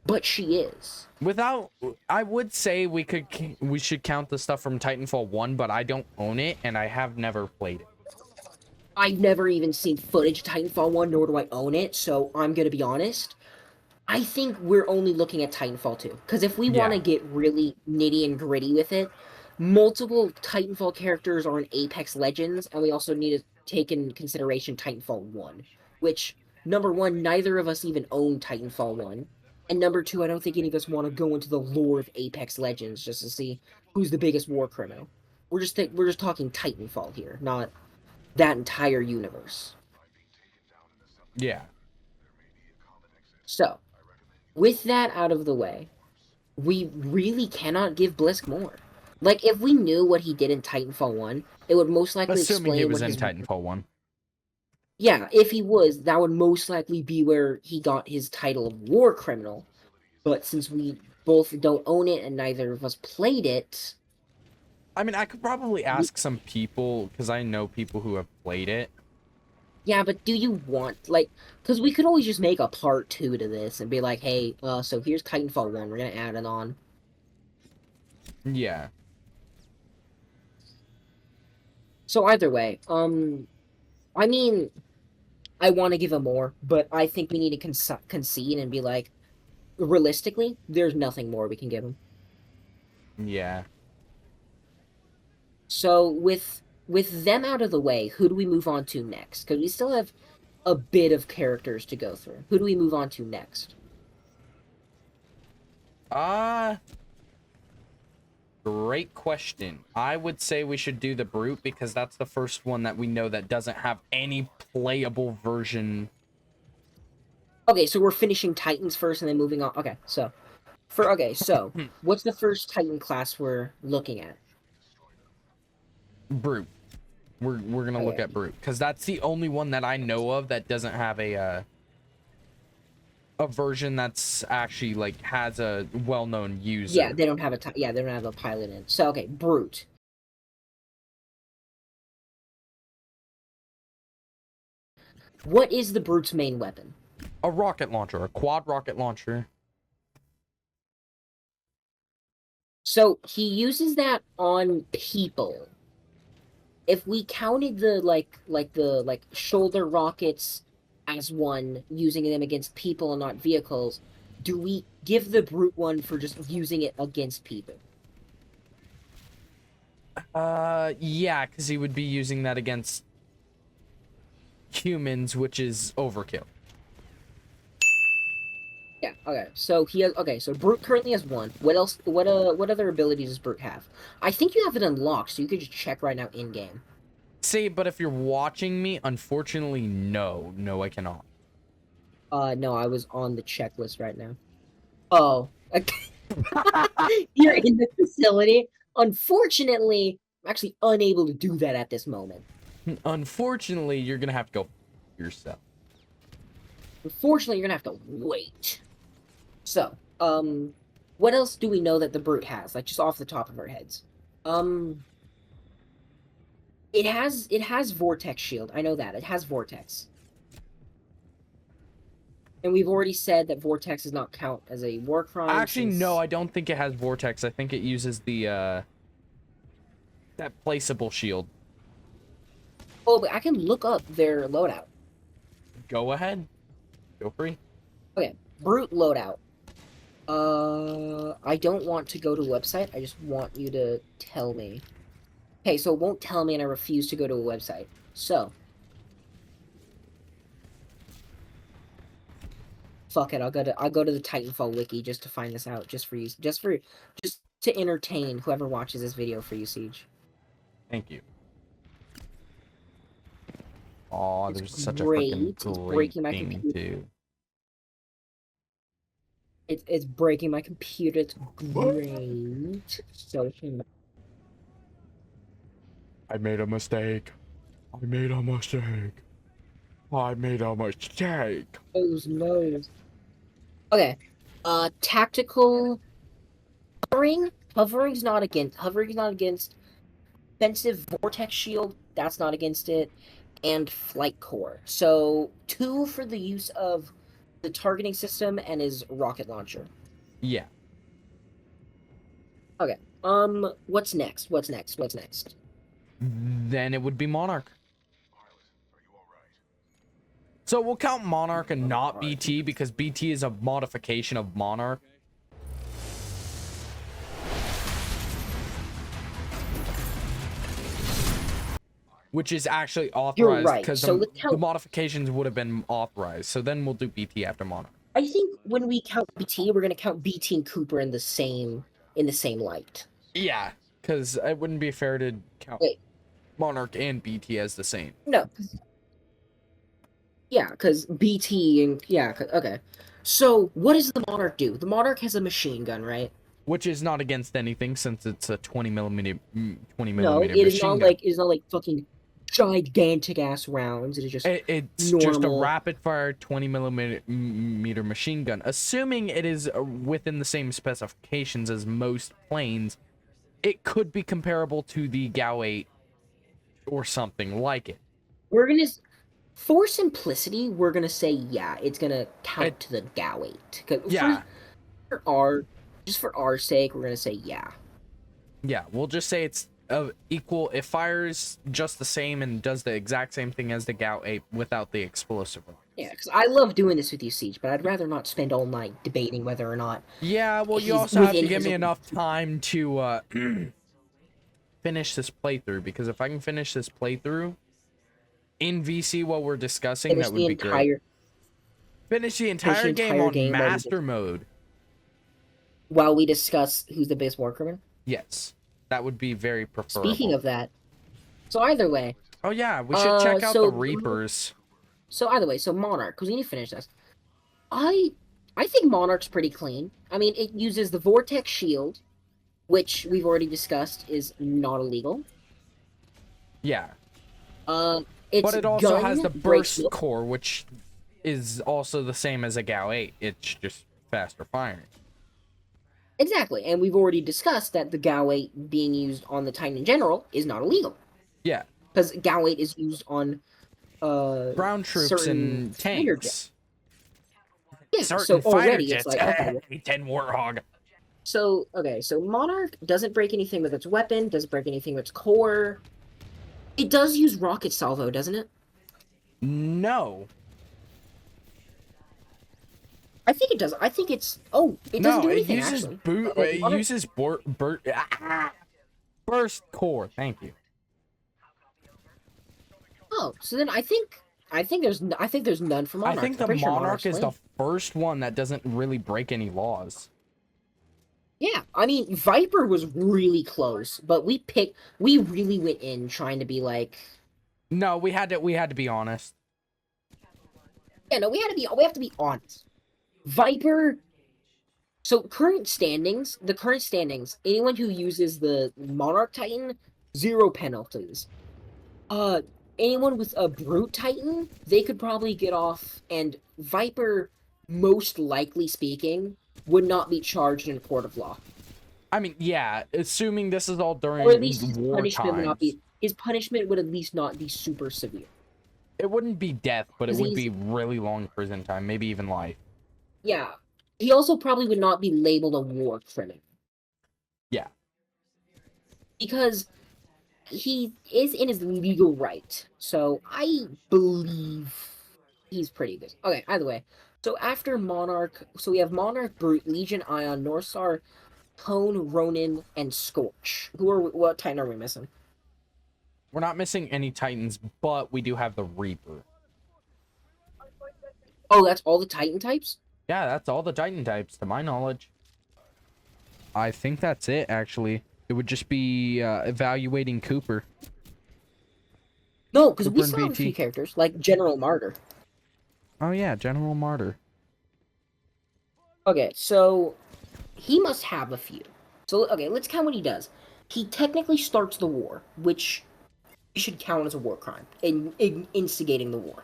but she is. I would say we should count the stuff from Titanfall 1, but I don't own it, and I have never played it. I've never even seen footage of Titanfall 1, nor do I own it, so I'm gonna be honest. I think we're only looking at Titanfall 2. Because if we want to get really nitty and gritty with it, multiple Titanfall characters are in Apex Legends, and we also need to take in consideration Titanfall 1. Which, number 1, neither of us even own Titanfall 1. And number 2, I don't think any of us want to go into the lore of Apex Legends just to see who's the biggest war criminal. We're just talking Titanfall here, not that entire universe. Yeah. So, with that out of the way, we really cannot give Blisk more. Like, if we knew what he did in Titanfall 1, it would most likely Assuming explain he was what in Titanfall 1. Yeah, if he was, that would most likely be where he got his title of war criminal. But since we both don't own it and neither of us played it... I mean, I could probably ask some people, because I know people who have played it. Yeah, but do you want, like... Because we could always just make a part 2 to this and be like, hey, so here's Titanfall 1, we're gonna add it on. Yeah. So either way, I mean, I want to give him more, but I think we need to concede and be like, realistically, there's nothing more we can give him. Yeah. So with them out of the way, who do we move on to next? Because we still have a bit of characters to go through. Who do we move on to next? Great question. I would say we should do the Brute because that's the first one that we know that doesn't have any playable version. Okay, so we're finishing Titans first and then moving on. Okay, so what's the first Titan class we're looking at? Brute. We're gonna look at Brute because that's the only one that I know of that doesn't have a a version that's actually like has a well-known user. Yeah, they don't have they don't have a pilot in. So okay, Brute. What is the Brute's main weapon? A rocket launcher, a quad rocket launcher. So he uses that on people. If we counted the like shoulder rockets as one, using them against people and not vehicles, do we give the Brute one for just using it against people? Yeah, because he would be using that against humans, which is overkill. Yeah. Okay. So he has. Okay. So Brute currently has one. What else? What other abilities does Brute have? I think you have it unlocked, so you could just check right now in game. See, but if you're watching me, unfortunately, no, I cannot. No, I was on the checklist right now. Oh, you're in the facility. Unfortunately, I'm actually unable to do that at this moment. Unfortunately, you're gonna have to go yourself. Unfortunately, you're gonna have to wait. So, what else do we know that the Brute has? Like, just off the top of our heads. It has Vortex Shield. I know that. It has Vortex. And we've already said that Vortex does not count as a war crime. Actually, no, I don't think it has Vortex. I think it uses the, that placeable shield. Oh, but I can look up their loadout. Go ahead. Go free. Okay, Brute loadout. I don't want to go to a website. I just want you to tell me. Okay, so it won't tell me and I refuse to go to a website. So. Fuck it, I'll go to the Titanfall wiki just to find this out, just to entertain whoever watches this video for you, Siege. Thank you. Oh, It's there's such great. a fucking It's great breaking my thing computer. too. It's breaking my computer. It's great. So I made a mistake. I made a mistake. I made a mistake. those knows. Okay. Tactical hovering. Hovering is not against. Offensive Vortex Shield. That's not against it. And Flight Core. So 2 for the use of the targeting system and his rocket launcher. Yeah. Okay. What's next? Then it would be Monarch. So we'll count Monarch and not BT because BT is a modification of Monarch. Which is actually authorized right. because So the modifications would have been authorized. So then we'll do BT after Monarch. I think when we count BT, we're gonna count BT and Cooper in the same light. Yeah, because it wouldn't be fair to count Wait. Monarch and BT as the same. No. Yeah, because BT and okay. So what does the Monarch do? The Monarch has a machine gun, right? Which is not against anything since it's a 20 millimeter No, it is machine not gun. like fucking gigantic ass rounds. It is just it's normal. just a rapid fire 20 millimeter machine gun. Assuming it is within the same specifications as most planes, it could be comparable to the GAU 8 or something like it. We're gonna, for simplicity, we're gonna say yeah, it's gonna count to the GAU 8. Yeah. For our sake, we're gonna say yeah. Yeah, we'll just say it's equal. It fires just the same and does the exact same thing as the GAU 8 without the explosive one. Yeah, because I love doing this with you, Siege, but I'd rather not spend all night debating whether or not. Yeah, well, you he's also have to within give his me own- enough time to finish this playthrough, because if I can finish this playthrough in VC while we're discussing, Finish that would the be great. entire Finish the entire game entire on game while we master mode. while we discuss who's the biggest war criminal. Yes, that would be very preferable. Speaking of that, so either way, oh yeah, we should check out so- the Reapers. so Monarch, because we need to finish this. I think Monarch's pretty clean. I mean, it uses the Vortex Shield, which we've already discussed is not illegal. Yeah, It's but it also gun has the breaks burst core, which is also the same as a Gao 8. It's just faster firing. Exactly, and we've already discussed that the Gao 8 being used on the Titan in general is not illegal. Yeah. Because Gao 8 is used on Ground troops certain and fighter jets. tanks. Yeah, Certain so fighter already jets. it's like, okay. A10 Warthog. So, okay, so Monarch doesn't break anything with its weapon, doesn't break anything with its core. It does use rocket salvo, doesn't it? No. I think it does. I think it's... Oh, it doesn't do anything, it uses actually. it uses burst core. Thank you. Oh, so then I think there's none for Monarch. I think the I'm pretty sure Monarch is the clean. first one that doesn't really break any laws. Yeah, I mean, Viper was really close, but we really went in trying to be like... No, we had to be honest. Yeah, no, we have to be honest. Viper... So, the current standings, anyone who uses the Monarch Titan, 0 penalties. Anyone with a Brute Titan, they could probably get off, and Viper, most likely speaking, would not be charged in a court of law. I mean, yeah, assuming this is all during Or at least his war punishment would not times. be... His punishment would at least not be super severe. It wouldn't be death, but it would Disease. be really long prison time, maybe even life. Yeah. He also probably would not be labeled a war criminal. Yeah. Because he is in his legal right. So I believe he's pretty good. Okay, either way. So after Monarch, so we have Monarch, Brute, Legion, Ion, Northstar, Cone, Ronin, and Scorch. What Titan are we missing? We're not missing any Titans, but we do have the Reaper. Oh, that's all the Titan types? Yeah, that's all the Titan types, to my knowledge. I think that's it, actually. It would just be evaluating Cooper. No, because we Cooper and still have a BT. few characters, like General Martyr. Oh yeah, General Martyr. Okay, so he must have a few. So, okay, let's count what he does. He technically starts the war, which should count as a war crime, in instigating the war.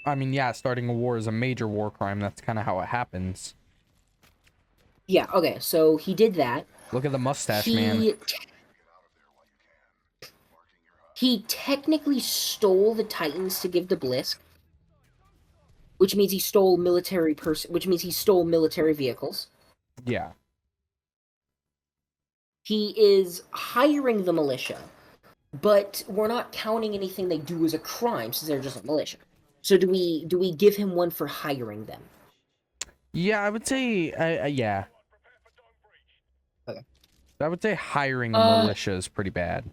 I mean, yeah, starting a war is a major war crime. That's kind of how it happens. Yeah, okay, so he did that. Look at the mustache, man. He technically stole the Titans to give to Blisk, which means he stole military vehicles. Yeah. He is hiring the militia, but we're not counting anything they do as a crime since they're just a militia. So do we give him one for hiring them? Yeah, I would say, yeah. Okay. I would say hiring a militia is pretty bad.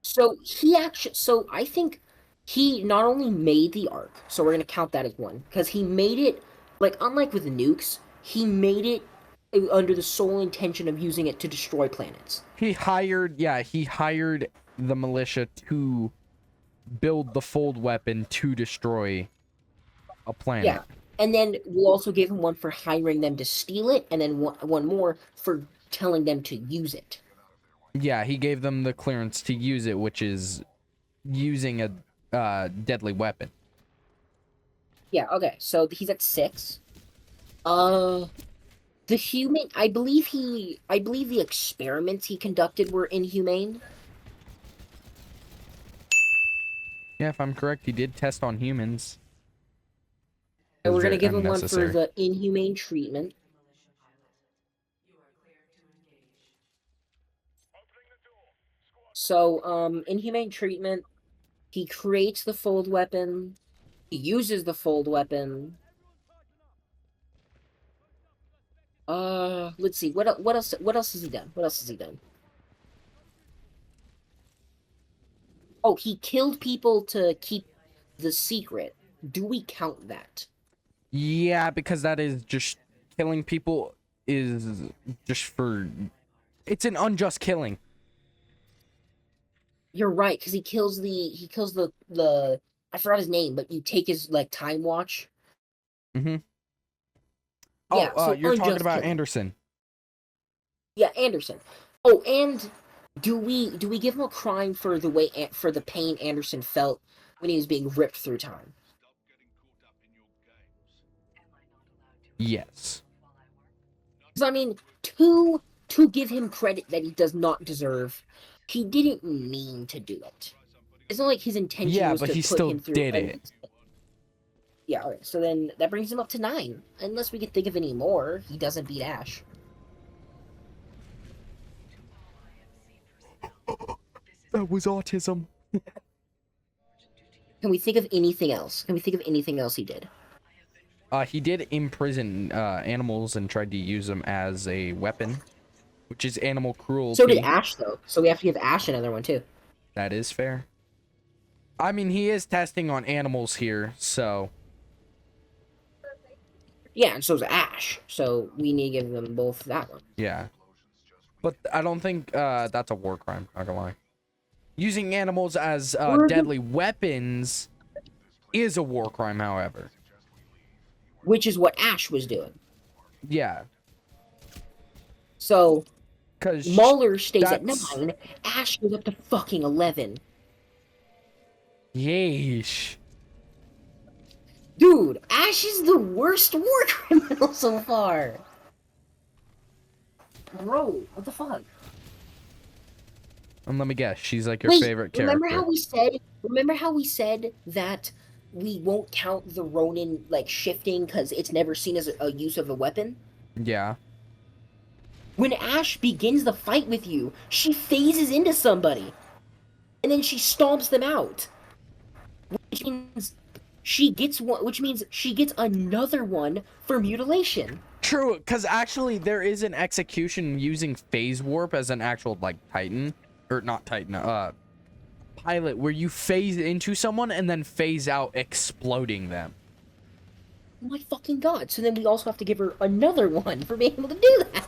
So I think he not only made the Ark, so we're gonna count that as one, because he made it, like, unlike with the nukes, he made it under the sole intention of using it to destroy planets. He hired the militia to build the fold weapon to destroy a planet. Yeah, and then we'll also give him one for hiring them to steal it, and then one more for telling them to use it. Yeah, he gave them the clearance to use it, which is using a deadly weapon. Yeah, okay, so he's at 6. The human, I believe the experiments he conducted were inhumane. Yeah, if I'm correct, he did test on humans. And we're Very gonna give him one for unnecessary. the inhumane treatment. So, inhumane treatment, he creates the fold weapon, he uses the fold weapon. Let's see, what else has he done? What else has he done? Oh, he killed people to keep the secret. Do we count that? Yeah, because that is just killing people is just for... It's an unjust killing. You're right, because he kills the I forgot his name, but you take his, like, time watch. Mm-hmm. Yeah, Oh, so you're talking unjust about killing. Anderson. Yeah, Anderson. Oh, and do we give him a crime for the pain Anderson felt when he was being ripped through time? Yes. Because I mean, to give him credit that he does not deserve, he didn't mean to do it. It's not like his intention Yeah, was but to he put still him through. did it. Yeah. Okay. So then that brings him up to 9. Unless we can think of any more, he doesn't beat Ash. That was autism. Can we think of anything else? Can we think of anything else he did? He did imprison animals and tried to use them as a weapon, which is animal cruelty. So did Ash, though. So we have to give Ash another one too. That is fair. I mean, he is testing on animals here, so... Yeah, and so's Ash. So we need to give them both that one. Yeah. But I don't think that's a war crime, not gonna lie. Using animals as deadly weapons is a war crime, however. Which is what Ash was doing. Yeah. So, Because Mauler stays at 9, Ash goes up to fucking 11. Yeesh. Dude, Ash is the worst war criminal so far. Bro, what the fuck? And let me guess, she's like your Wait, favorite character. Remember how we said that we won't count the Ronin like shifting because it's never seen as a use of a weapon? Yeah. When Ash begins the fight with you, she phases into somebody. And then she stomps them out. Which means she gets another one for mutilation. True, because actually there is an execution using phase warp as an actual like Titan. Or not Titan, pilot, where you phase into someone and then phase out exploding them. Oh my fucking god. So then we also have to give her another one for being able to do that.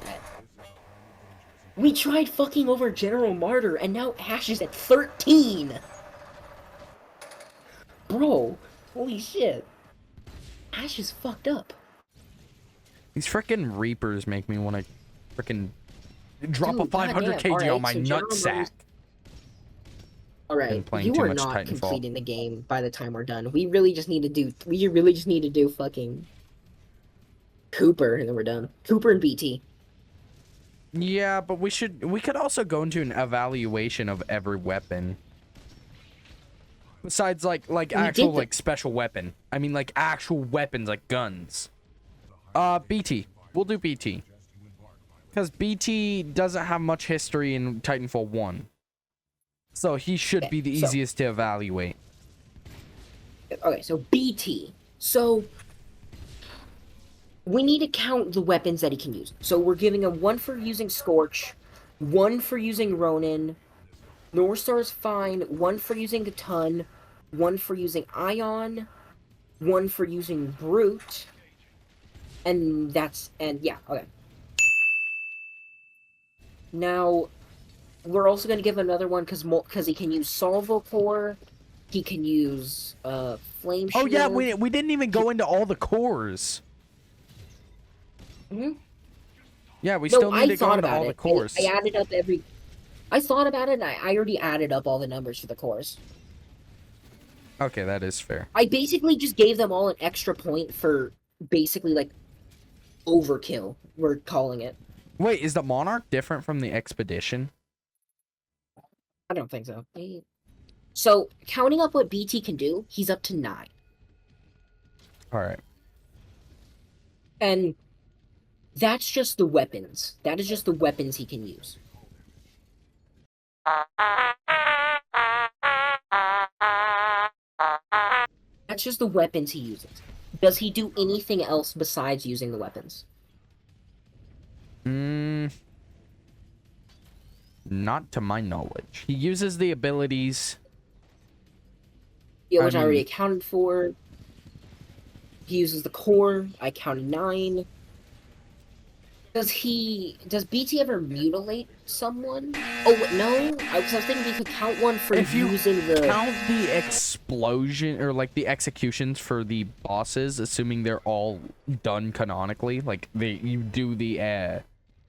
We tried fucking over General Martyr and now Ash is at 13. Bro, holy shit. Ash is fucked up. These frickin' Reapers make me want to frickin' drop a Dude, 500 goddamn. kg Alright, on my so General nutsack. Alright, playing you too are much not Titanfall. completing the game by the time we're done. We really just need to do fucking Cooper and then we're done. Cooper and BT. Yeah, but we could also go into an evaluation of every weapon. Besides like actual like special weapon. I mean like actual weapons like guns. BT. We'll do BT. Because BT doesn't have much history in Titanfall 1. So he should be the easiest to evaluate. Okay, so BT. So we need to count the weapons that he can use. So we're giving him 1 for using Scorch, 1 for using Ronin, North Star is fine, 1 for using the Ton, 1 for using Ion, 1 for using Brute, and yeah, okay. Now, we're also going to give another one because he can use Salvo Core, he can use Flame Shield. Oh yeah, we didn't even go into all the cores. Mm-hmm. Yeah, we still need to go into all it. the cores. I added up I thought about it, and I already added up all the numbers for the cores. Okay, that is fair. I basically just gave them all an extra point for basically, like, overkill, we're calling it. Wait, is the Monarch different from the Expedition? I don't think so. So, counting up what BT can do, he's up to 9. Alright. And that's just the weapons. That is just the weapons he can use. That's just the weapons he uses. Does he do anything else besides using the weapons? Not to my knowledge. He uses the abilities. Yeah, which I already accounted for. He uses the core. I counted 9. Does BT ever mutilate someone? Oh, no? I was thinking we could count one for using the... count the explosion, or like the executions for the bosses, assuming they're all done canonically, like you do the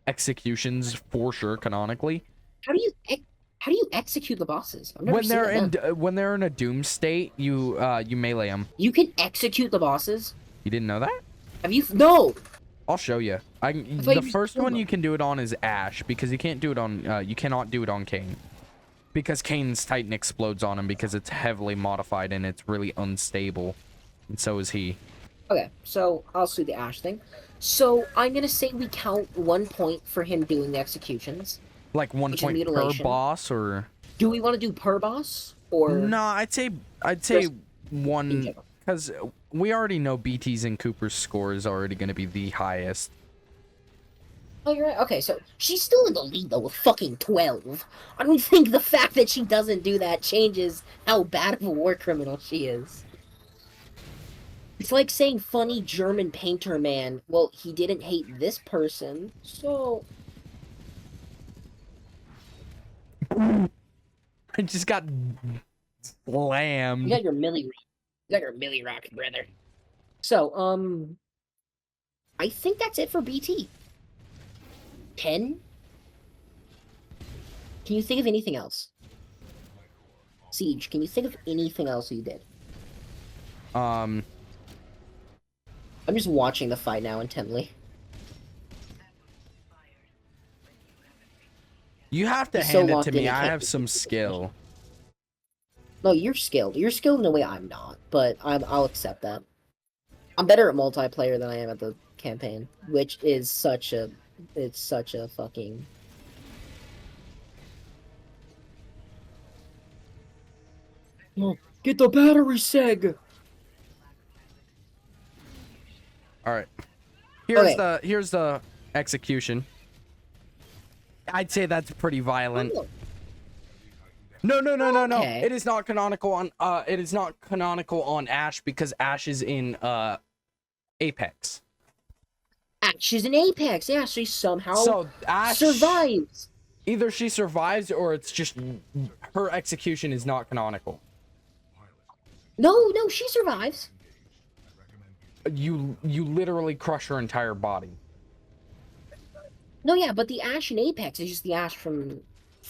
executions for sure canonically. How do you execute the bosses? I've never When they're seen that. when they're in a doom state, you melee them. You can execute the bosses? You didn't know that? Have you? No. I'll show you. thought The you first just one did you can do it on is Ash, because you can't do it on. You cannot do it on Kane, because Kane's Titan explodes on him because it's heavily modified and it's really unstable, and so is he. Okay, so I'll do the Ash thing. So I'm gonna say we count 1 point for him doing the executions. Like 1 Which is point per mutilation. boss, or Do we want to do per boss or no? I'd say Just in one, general? because we already know BT's and Cooper's score is already going to be the highest. Oh, you're right. Okay, so she's still in the lead though with fucking 12. I don't think the fact that she doesn't do that changes how bad of a war criminal she is. It's like saying funny German painter man. Well, he didn't hate this person, so I just got you slammed. got your Millie Rock, brother. So, I think that's it for BT. 10? Can you think of anything else? Siege, can you think of anything else you did? I'm just watching the fight now intently. You have to He's so hand it locked to in, me. he I can't have do some it. skill. No, you're skilled. You're skilled in a way I'm not, but I'll accept that. I'm better at multiplayer than I am at the campaign, which is such a fucking. Oh, get the battery seg. All right. Okay. Here's the execution. I'd say that's pretty violent. Oh, No. Okay. It is not canonical on Ash, because Ash is in Apex. She's in Apex. Yeah, she somehow So Ash survives. Either she survives or it's just her execution is not canonical. No, she survives. You literally crush her entire body. No, yeah, but the Ash in Apex is just the Ash from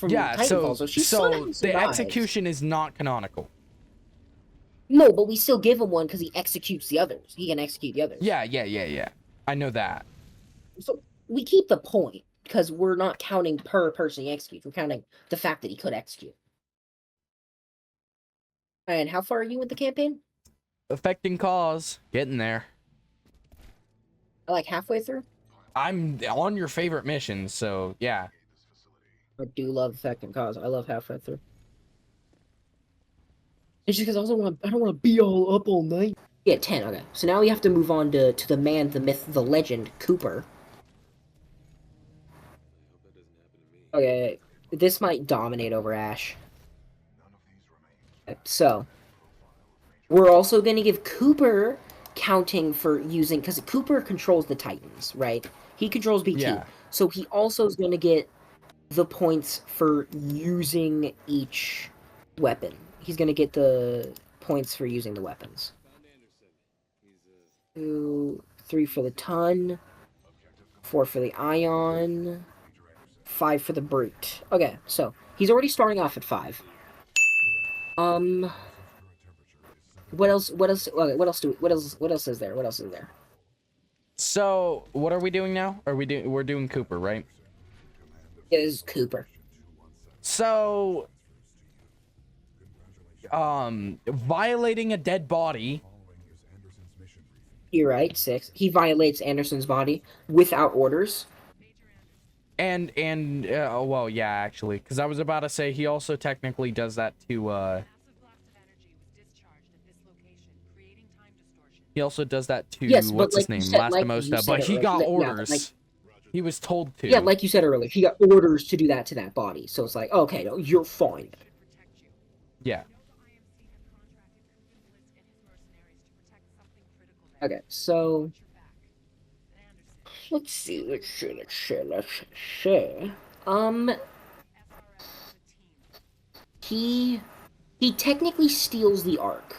Yeah, Titanfall, so she somehow the survives. execution is not canonical. No, but we still give him one because he executes the others. He can execute the others. Yeah. I know that. So we keep the point because we're not counting per person he executes. We're counting the fact that he could execute. And how far are you with the campaign? Affecting cause, getting there. Like halfway through? I'm on your favorite missions, so yeah. I do love affecting cause. I love halfway through. It's just because I don't want to be all up all night. Yeah, 10. Okay, so now we have to move on to the man, the myth, the legend, Cooper. Okay, this might dominate over Ash. Okay, so we're also going to give Cooper counting for using, because Cooper controls the Titans, right? He controls BT. Yeah. So he also is going to get the points for using each weapon. He's going to get the points for using the weapons. 2, 3 for the ton, 4 for the ion, 5 for the brute. Okay, so he's already starting off at 5. What else? Okay, what else is there? So, what are we doing now? We're doing Cooper, right? It is Cooper. So, violating a dead body. You're right, 6. He violates Anderson's body without orders. And well, yeah, actually, because I was about to say he also technically does that to he also does that to Yes, what's but his name, like you Lastimosa, said but he earlier, got yeah, orders. He was told to. Yeah, like you said earlier, he got orders to do that to that body. So it's like, okay, no, you're fine. Yeah. Okay, so let's see. He technically steals the Ark.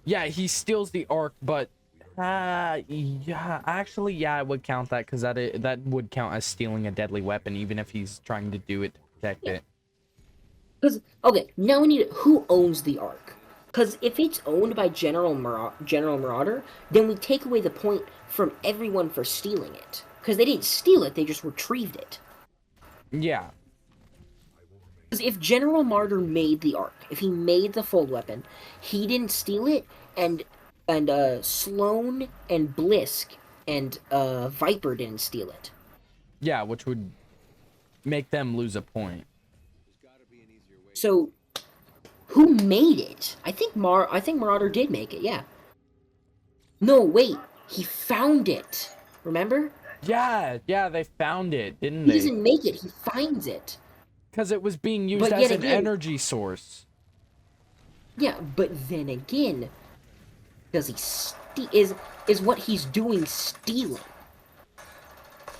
Yeah, he steals the Ark, but yeah, actually, yeah, I would count that, because that would count as stealing a deadly weapon, even if he's trying to do it to protect it. Because okay, now we need who owns the Ark. Because if it's owned by General Marauder, then we take away the point from everyone for stealing it. Because they didn't steal it, they just retrieved it. Yeah. Because if General Marauder made the Arc, if he made the fold weapon, he didn't steal it, and Sloane and Blisk and Viper didn't steal it. Yeah, which would make them lose a point. So, who made it? I think Marauder did make it, yeah. No, wait. He found it. Remember? Yeah, they found it, didn't He they? doesn't make it, he finds it. Because it was being used But as yet an again- energy source. Yeah, but then again, does he is what he's doing stealing?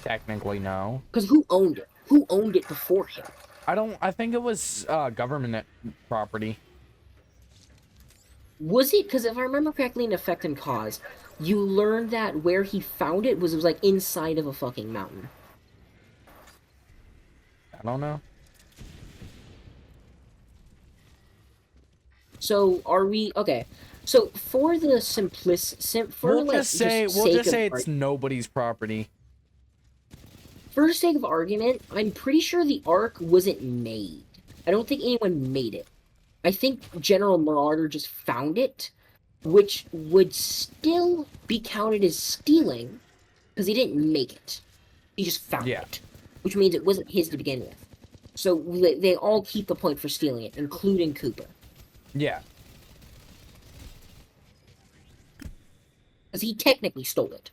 Technically, no. Because who owned it? Who owned it before him? I think it was government property. Was it? Because if I remember correctly in Effect and Cause, you learned that where he found it was like inside of a fucking mountain. I don't know. So are we okay? So for the We'll just say sake of it's nobody's property. for the sake of argument, I'm pretty sure the Ark wasn't made. I don't think anyone made it. I think General Marauder just found it, which would still be counted as stealing, because he didn't make it. He just found it, which means it wasn't his to begin with. So they all keep the point for stealing it, including Cooper. Yeah. Because he technically stole it.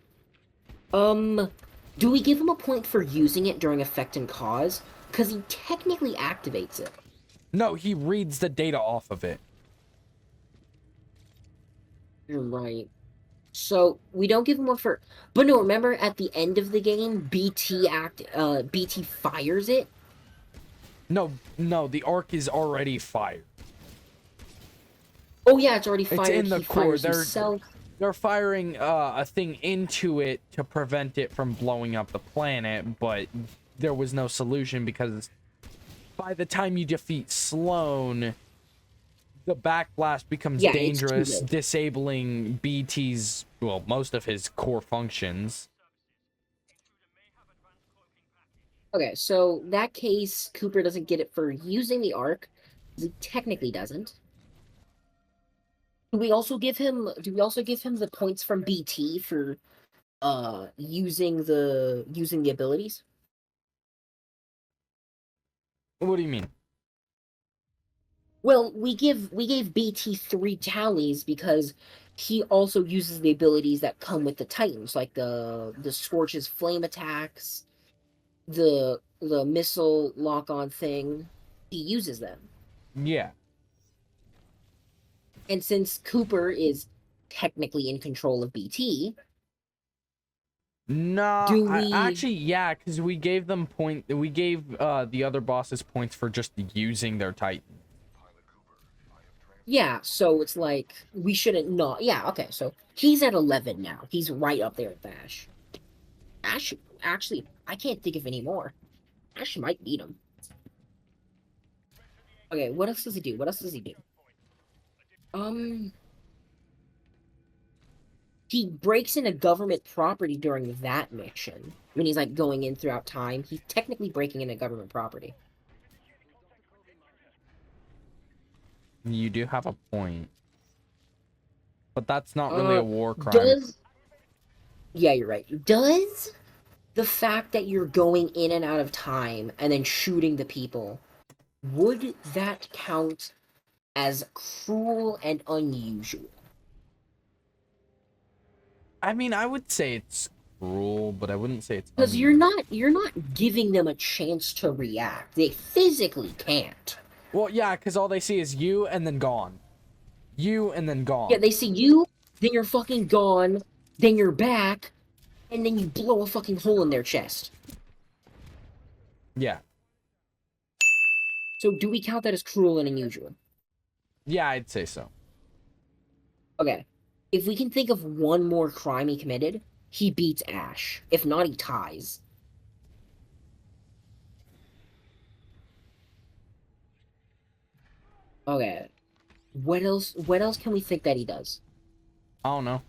Do we give him a point for using it during Effect and Cause? Because he technically activates it. No, he reads the data off of it. You're right. So, we don't give him one for... But no, remember at the end of the game, BT fires it? No, the arc is already fired. Oh yeah, it's already fired. It's in the he core. fires himself. They're firing a thing into it to prevent it from blowing up the planet, but there was no solution because by the time you defeat Sloane, the backblast becomes dangerous, disabling BT's, well, most of his core functions. Okay, so that case, Cooper doesn't get it for using the Arc. He technically doesn't. Do we also give him the points from BT for using the abilities? What do you mean? Well, we gave BT 3 tallies because he also uses the abilities that come with the Titans, like the Scorch's flame attacks, the missile lock-on thing. He uses them. Yeah. And since Cooper is technically in control of BT, no, actually, yeah, because we gave them we gave the other bosses points for just using their Titan. Yeah, so it's like we shouldn't not. Yeah, okay, so he's at 11 now. He's right up there with Ash. Ash, actually, I can't think of any more. Ash might beat him. Okay, what else does he do? He breaks into government property during that mission. When he's like going in throughout time, he's technically breaking into government property. You do have a point. But that's not really a war crime. Yeah, you're right. Does the fact that you're going in and out of time and then shooting the people, would that count as cruel and unusual? I mean, I would say it's cruel, but I wouldn't say it's because you're not giving them a chance to react. They physically can't. Well, yeah, because all they see is you and then gone. You and then gone. Yeah, they see you, then you're fucking gone, then you're back, and then you blow a fucking hole in their chest. Yeah. So do we count that as cruel and unusual? Yeah, I'd say so. Okay. If we can think of one more crime he committed, he beats Ash. If not, he ties. Okay. What else? What else can we think that he does? I don't know.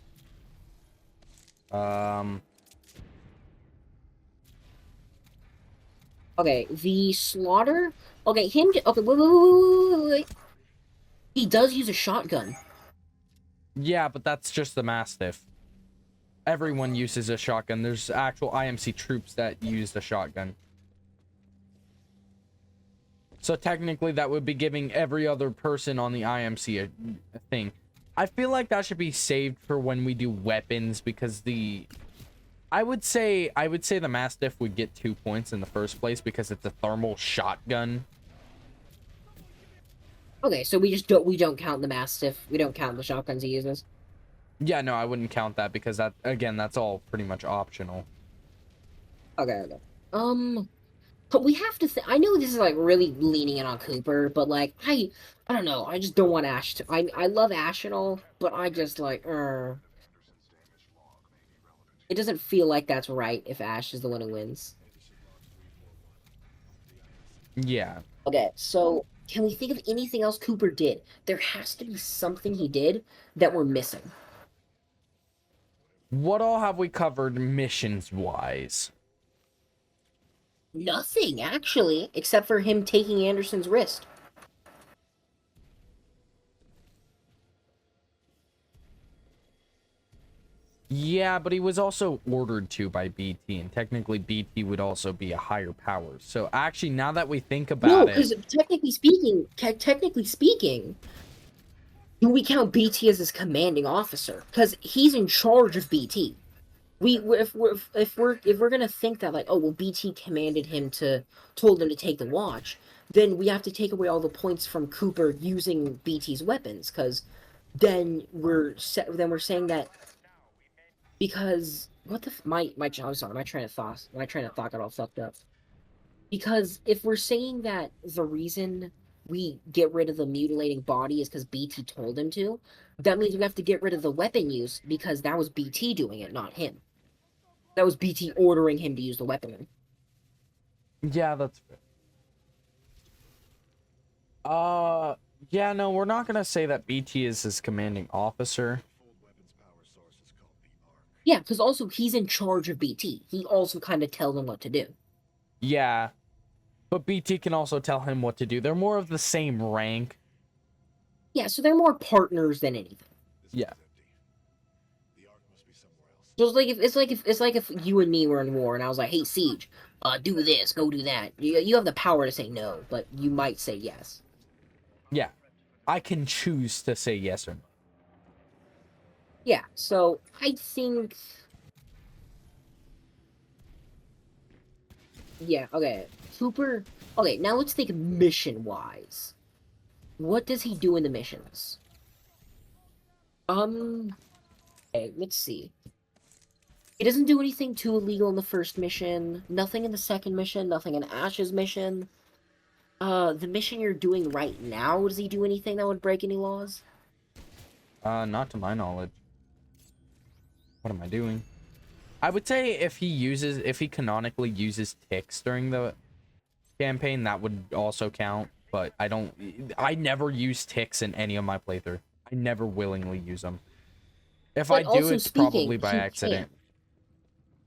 Okay, the slaughter. Okay, him. Okay, wait. He does use a shotgun. Yeah, but that's just the Mastiff. Everyone uses a shotgun. There's actual IMC troops that use the shotgun. So technically that would be giving every other person on the IMC a thing. I feel like that should be saved for when we do weapons, because I would say the Mastiff would get 2 points in the first place because it's a thermal shotgun. Okay, so we don't count the Mastiff. We don't count the shotguns he uses. Yeah, no, I wouldn't count that because that, again, that's all pretty much optional. Okay. But we have to. I know this is like really leaning in on Cooper, but like I don't know. I just don't want Ash to. I love Ash and all, but I just like. It doesn't feel like that's right if Ash is the one who wins. Yeah. Okay, so can we think of anything else Cooper did? There has to be something he did that we're missing. What all have we covered missions-wise? Nothing, actually, except for him taking Anderson's wrist. Yeah, but he was also ordered to by BT, and technically BT would also be a higher power. So actually, now that we think about No, it, because technically speaking, do we count BT as his commanding officer? Because he's in charge of BT. If we're gonna think that like, oh well, BT commanded him told him to take the watch, then we have to take away all the points from Cooper using BT's weapons, because then we're saying that, because what the I'm sorry, my train of thought got all fucked up. Because if we're saying that the reason we get rid of the mutilating body is because BT told him to, that means we have to get rid of the weapon use because that was BT doing it, not him. That was BT ordering him to use the weapon. yeah, that's fair. Yeah, no, we're not gonna say that BT is his commanding officer. Yeah, because also he's in charge of BT. He also kind of tells him what to do. Yeah, but BT can also tell him what to do. They're more of the same rank. Yeah, so they're more partners than anything. Yeah. So it's like if you and me were in war and I was like, "Hey, Siege, do this, go do that." You have the power to say no, but you might say yes. Yeah. I can choose to say yes or no. Yeah, so I think. Yeah, okay. Cooper. Okay, now let's think mission wise. What does he do in the missions? Okay, let's see. He doesn't do anything too illegal in the first mission, nothing in the second mission, nothing in Ash's mission. The mission you're doing right now, does he do anything that would break any laws? Not to my knowledge. What am I doing? I would say if he canonically uses ticks during the campaign, that would also count, but I never use ticks in any of my playthrough. I never willingly use them. If But I do, also it's probably speaking, by he accident. can.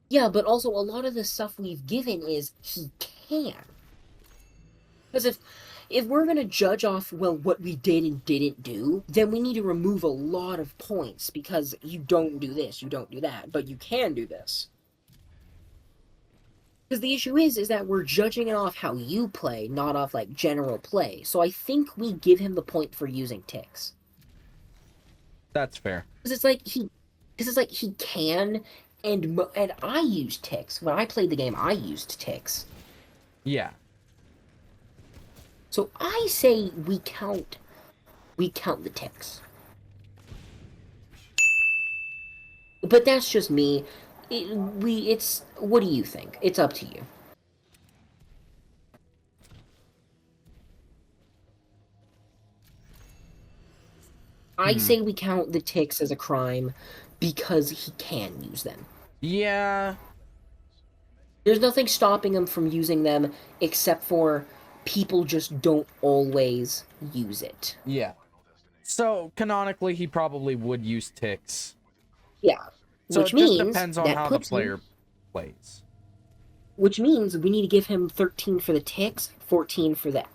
Yeah, but also a lot of the stuff we've given is he can. Because if we're gonna judge off, well, what we did and didn't do, then we need to remove a lot of points because you don't do this, you don't do that, but you can do this. Because the issue is that we're judging it off how you play, not off like general play. So I think we give him the point for using ticks. That's fair. Because it's like he can, and I used ticks when I played the game. I used ticks. Yeah. So I say we count the ticks. But that's just me. What do you think? It's up to you. I say we count the ticks as a crime because he can use them. Yeah. There's nothing stopping him from using them except for people just don't always use it. Yeah. So canonically, he probably would use ticks. Yeah. So Which it just means depends on that how the puts him- player plays. Which means we need to give him 13 for the ticks, 14 for the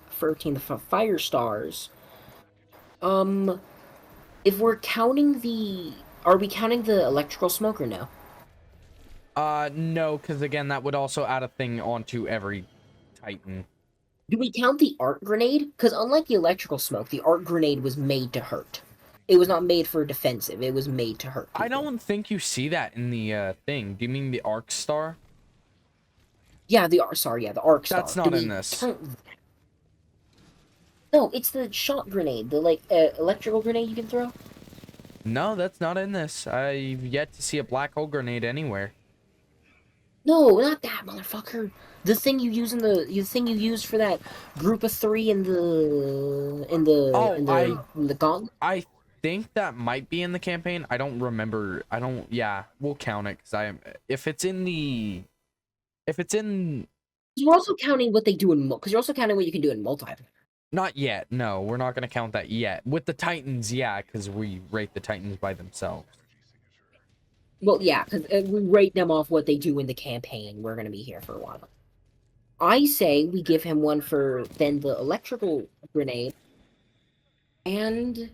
fire stars. If we're counting are we counting the electrical smoke or no? No, because again, that would also add a thing onto every Titan. Do we count the arc grenade? Because unlike the electrical smoke, the arc grenade was made to hurt. It was not made for defensive. It was made to hurt people. I don't think you see that in the thing. Do you mean the arc star? Yeah, the arc star. That's not in this. No, it's the shot grenade, the electrical grenade you can throw. No, that's not in this. I've yet to see a black hole grenade anywhere. No, not that motherfucker. The thing you use for that group of 3 in the gauntlet. I think that might be in the campaign. I don't remember. Yeah, we'll count it because if it's in. You're also counting what they do because you're also counting what you can do in multiplayer. Not yet. No, we're not gonna count that yet. With the Titans, yeah, because we rate the Titans by themselves. Well, yeah, because we rate them off what they do in the campaign. We're gonna be here for a while. I say we give him one for then the electrical grenade, and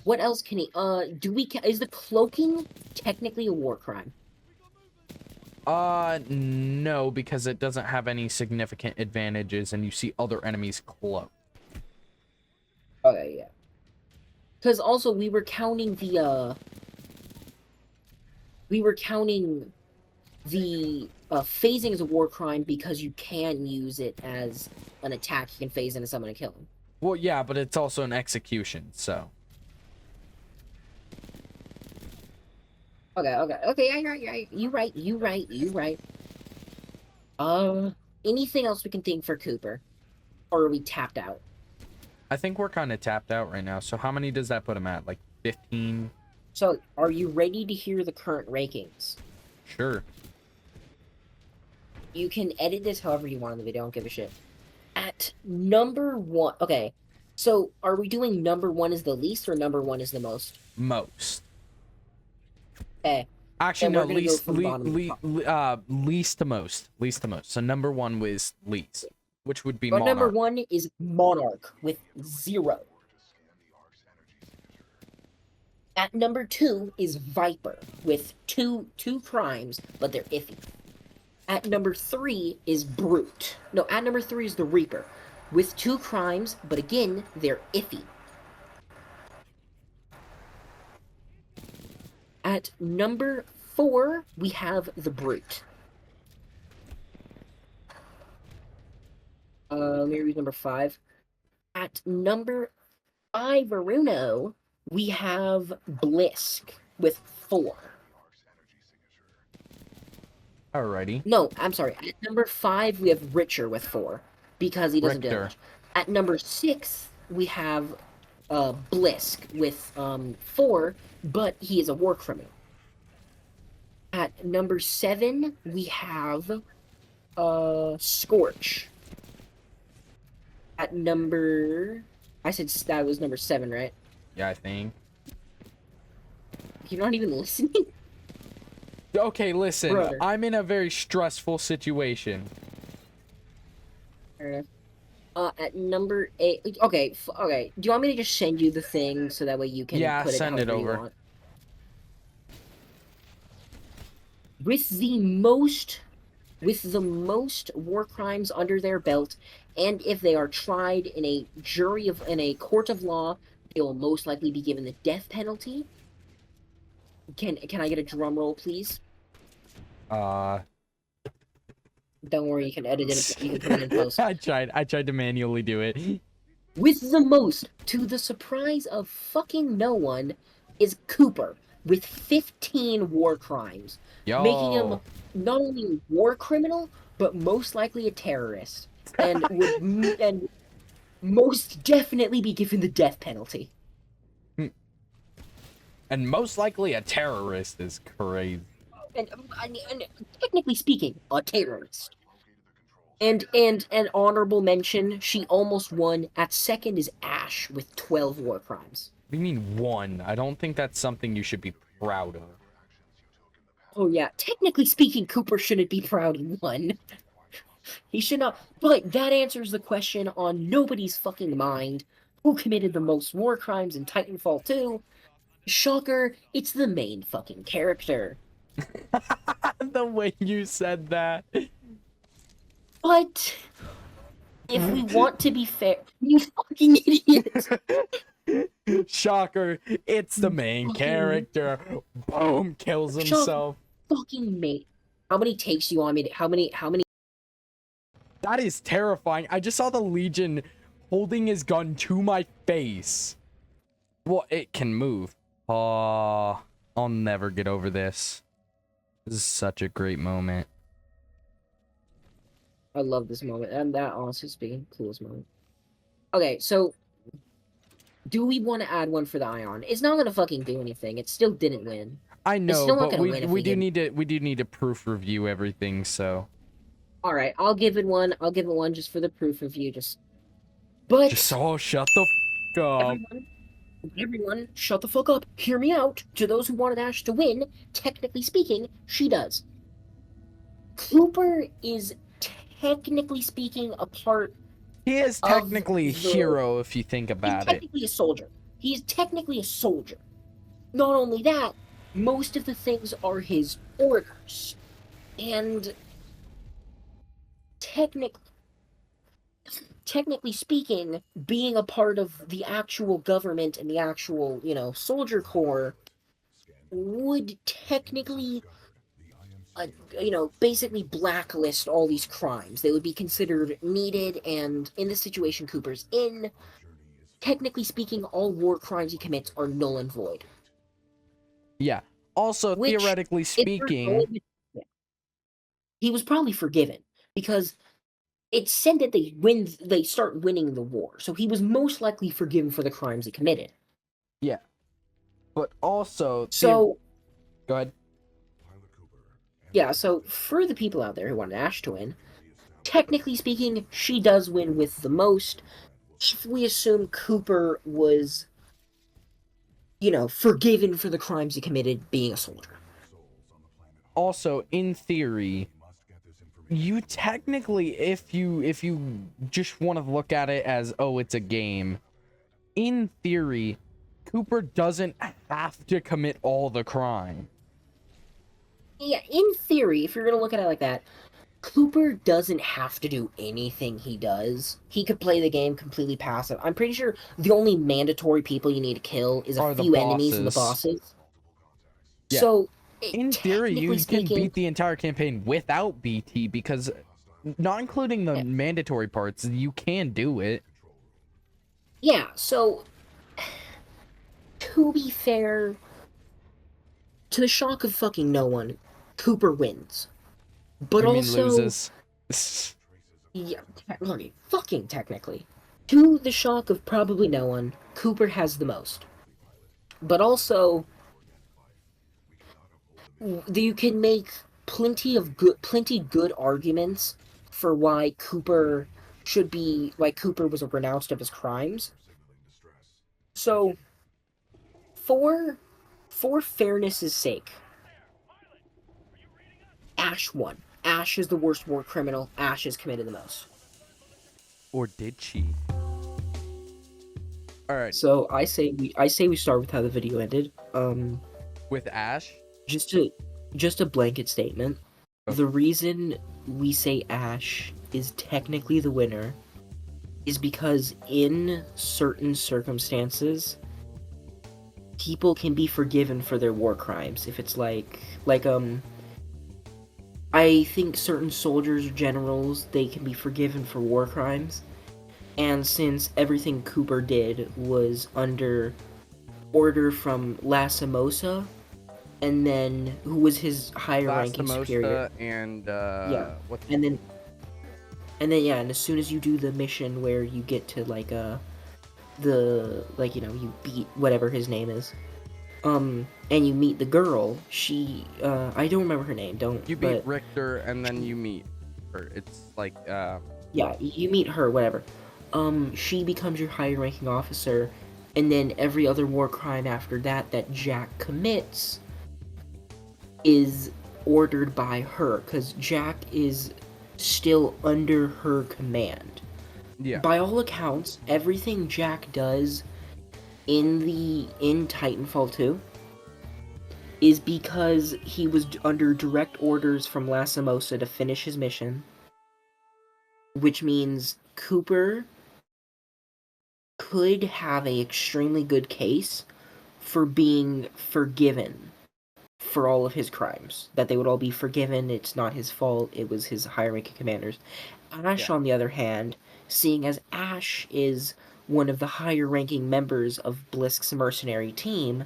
what else can he? Is the cloaking technically a war crime? No, because it doesn't have any significant advantages, and you see other enemies cloak. Okay, yeah. Because also we were counting the phasing as a war crime because you can use it as an attack. You can phase into someone and kill them. Well, yeah, but it's also an execution, so. Okay, you're right. Anything else we can think for Cooper? Or are we tapped out? I think we're kind of tapped out right now, so how many does that put him at? Like 15? So, are you ready to hear the current rankings? Sure. You can edit this however you want in the video, I don't give a shit. At number 1... Okay, so are we doing number 1 is the least or number 1 is the most? Most. Okay. Actually, no, least to most. Least to most. So number 1 was least, which would be Our Monarch. number 1 is Monarch with 0. At number 2 is Viper with two crimes, but they're iffy. At number 3 is Brute. No, at number 3 is the Reaper with 2 crimes, but again, they're iffy. At number 4, we have the Brute. Let me read number 5. At number 5, Aruno, we have Blisk with 4. Alrighty. No, I'm sorry. At number 5, we have Richer with 4, because he doesn't Richter. damage. At number 6, we have Blisk with 4, but he is a war criminal. At number 7, we have Scorch. At number... I said that was number 7, right? Yeah, I think. You're not even listening? Okay, listen. Brother. I'm in a very stressful situation. At number 8... Okay, okay. Do you want me to just send you the thing so that way you can Yeah, put it send it however you over. want? With the most war crimes under their belt, and if they are tried in a court of law, they will most likely be given the death penalty. Can I get a drum roll, please? Uh, Don't worry, you can edit it. You can put it in post. I tried to manually do it. With the most, to the surprise of fucking no one, is Cooper with 15 war crimes, Yo. making him not only a war criminal but most likely a terrorist, and would most definitely be given the death penalty. And most likely a terrorist is crazy. And technically speaking, a terrorist. And an honorable mention, she almost won. At second is Ash with 12 war crimes. What do you mean one? I don't think that's something you should be proud of. Oh yeah, technically speaking, Cooper shouldn't be proud he won. He should not. But that answers the question on nobody's fucking mind. Who committed the most war crimes in Titanfall 2? Shocker, it's the main fucking character. The way you said that. But if we want to be fair, you fucking idiot. Shocker, it's the main character. Boom, kills himself. Fucking mate. How many takes do you want me to, how many That is terrifying. I just saw the Legion holding his gun to my face. Well, it can move. Oh, I'll never get over this. This is such a great moment. I love this moment, and that, honestly speaking, coolest moment. Okay, so do we want to add one for the Ion? It's not gonna fucking do anything. It still didn't win. I know, still not but gonna win if we we do didn't. need to proof review everything. So All right, I'll give it one. I'll give it one just for the proof review. But just shut the f up. everyone, shut the fuck up. Hear me out. To those who wanted Ash to win, technically speaking, she does. Cooper is technically speaking a part. He is technically a the- hero if you think He's about it. technically a soldier. He's technically a soldier. Not only that, most of the things are his orders. And technically speaking, being a part of the actual government and the actual, soldier corps would technically, basically blacklist all these crimes. They would be considered needed, and in the situation Cooper's in, technically speaking, all war crimes he commits are null and void. Yeah. Also, Which, theoretically if we're speaking, going- he was probably forgiven because it said that they start winning the war, so he was most likely forgiven for the crimes he committed. yeah. But also, So go ahead. yeah, so for the people out there who want Ash to win, technically speaking, she does win with the most. If we assume Cooper was, forgiven for the crimes he committed being a soldier. Also, in theory, you technically, if you just want to look at it as, oh, it's a game, in theory, Cooper doesn't have to commit all the crime. Yeah, in theory, if you're going to look at it like that, Cooper doesn't have to do anything he does. He could play the game completely passive. I'm pretty sure the only mandatory people you need to kill is a few enemies and the bosses. Yeah. So, in theory, you can beat the entire campaign without BT because, not including the mandatory parts, you can do it. Yeah, so, to be fair, to the shock of fucking no one, Cooper wins. But I mean, also loses. Yeah, fucking technically. To the shock of probably no one, Cooper has the most. But also, you can make plenty good arguments for why Cooper was renounced of his crimes. So, for fairness' sake, Ash won. Ash is the worst war criminal. Ash has committed the most. Or did she? All right. So I say we start with how the video ended. With Ash? Just a blanket statement. Okay. The reason we say Ash is technically the winner is because in certain circumstances, people can be forgiven for their war crimes. If it's I think certain soldiers or generals, they can be forgiven for war crimes. And since everything Cooper did was under order from Lastimosa, and then who was his higher ranking superior, and and as soon as you do the mission where you get to you beat whatever his name is, and you meet the girl, she I don't remember her name. You beat Richter and then you meet her. It's like Yeah, you meet her, whatever. She becomes your higher ranking officer, and then every other war crime after that that Jack commits is ordered by her, because Jack is still under her command. yeah, By all accounts, everything Jack does in Titanfall 2 is because he was under direct orders from Lastimosa to finish his mission, which means Cooper could have a extremely good case for being forgiven for all of his crimes. That they would all be forgiven, it's not his fault, it was his higher ranking commanders. Ash, yeah. on the other hand, seeing as Ash is one of the higher ranking members of Blisk's mercenary team,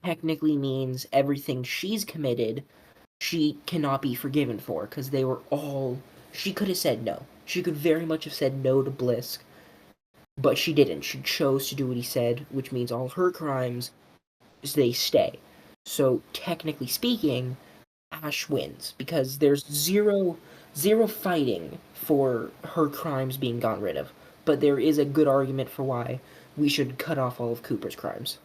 technically means everything she's committed, she cannot be forgiven for, because they were all... She could have said no. She could very much have said no to Blisk, but she didn't. She chose to do what he said, which means all her crimes, they stay. So, technically speaking, Ash wins, because there's zero fighting for her crimes being gotten rid of. But there is a good argument for why we should cut off all of Cooper's crimes.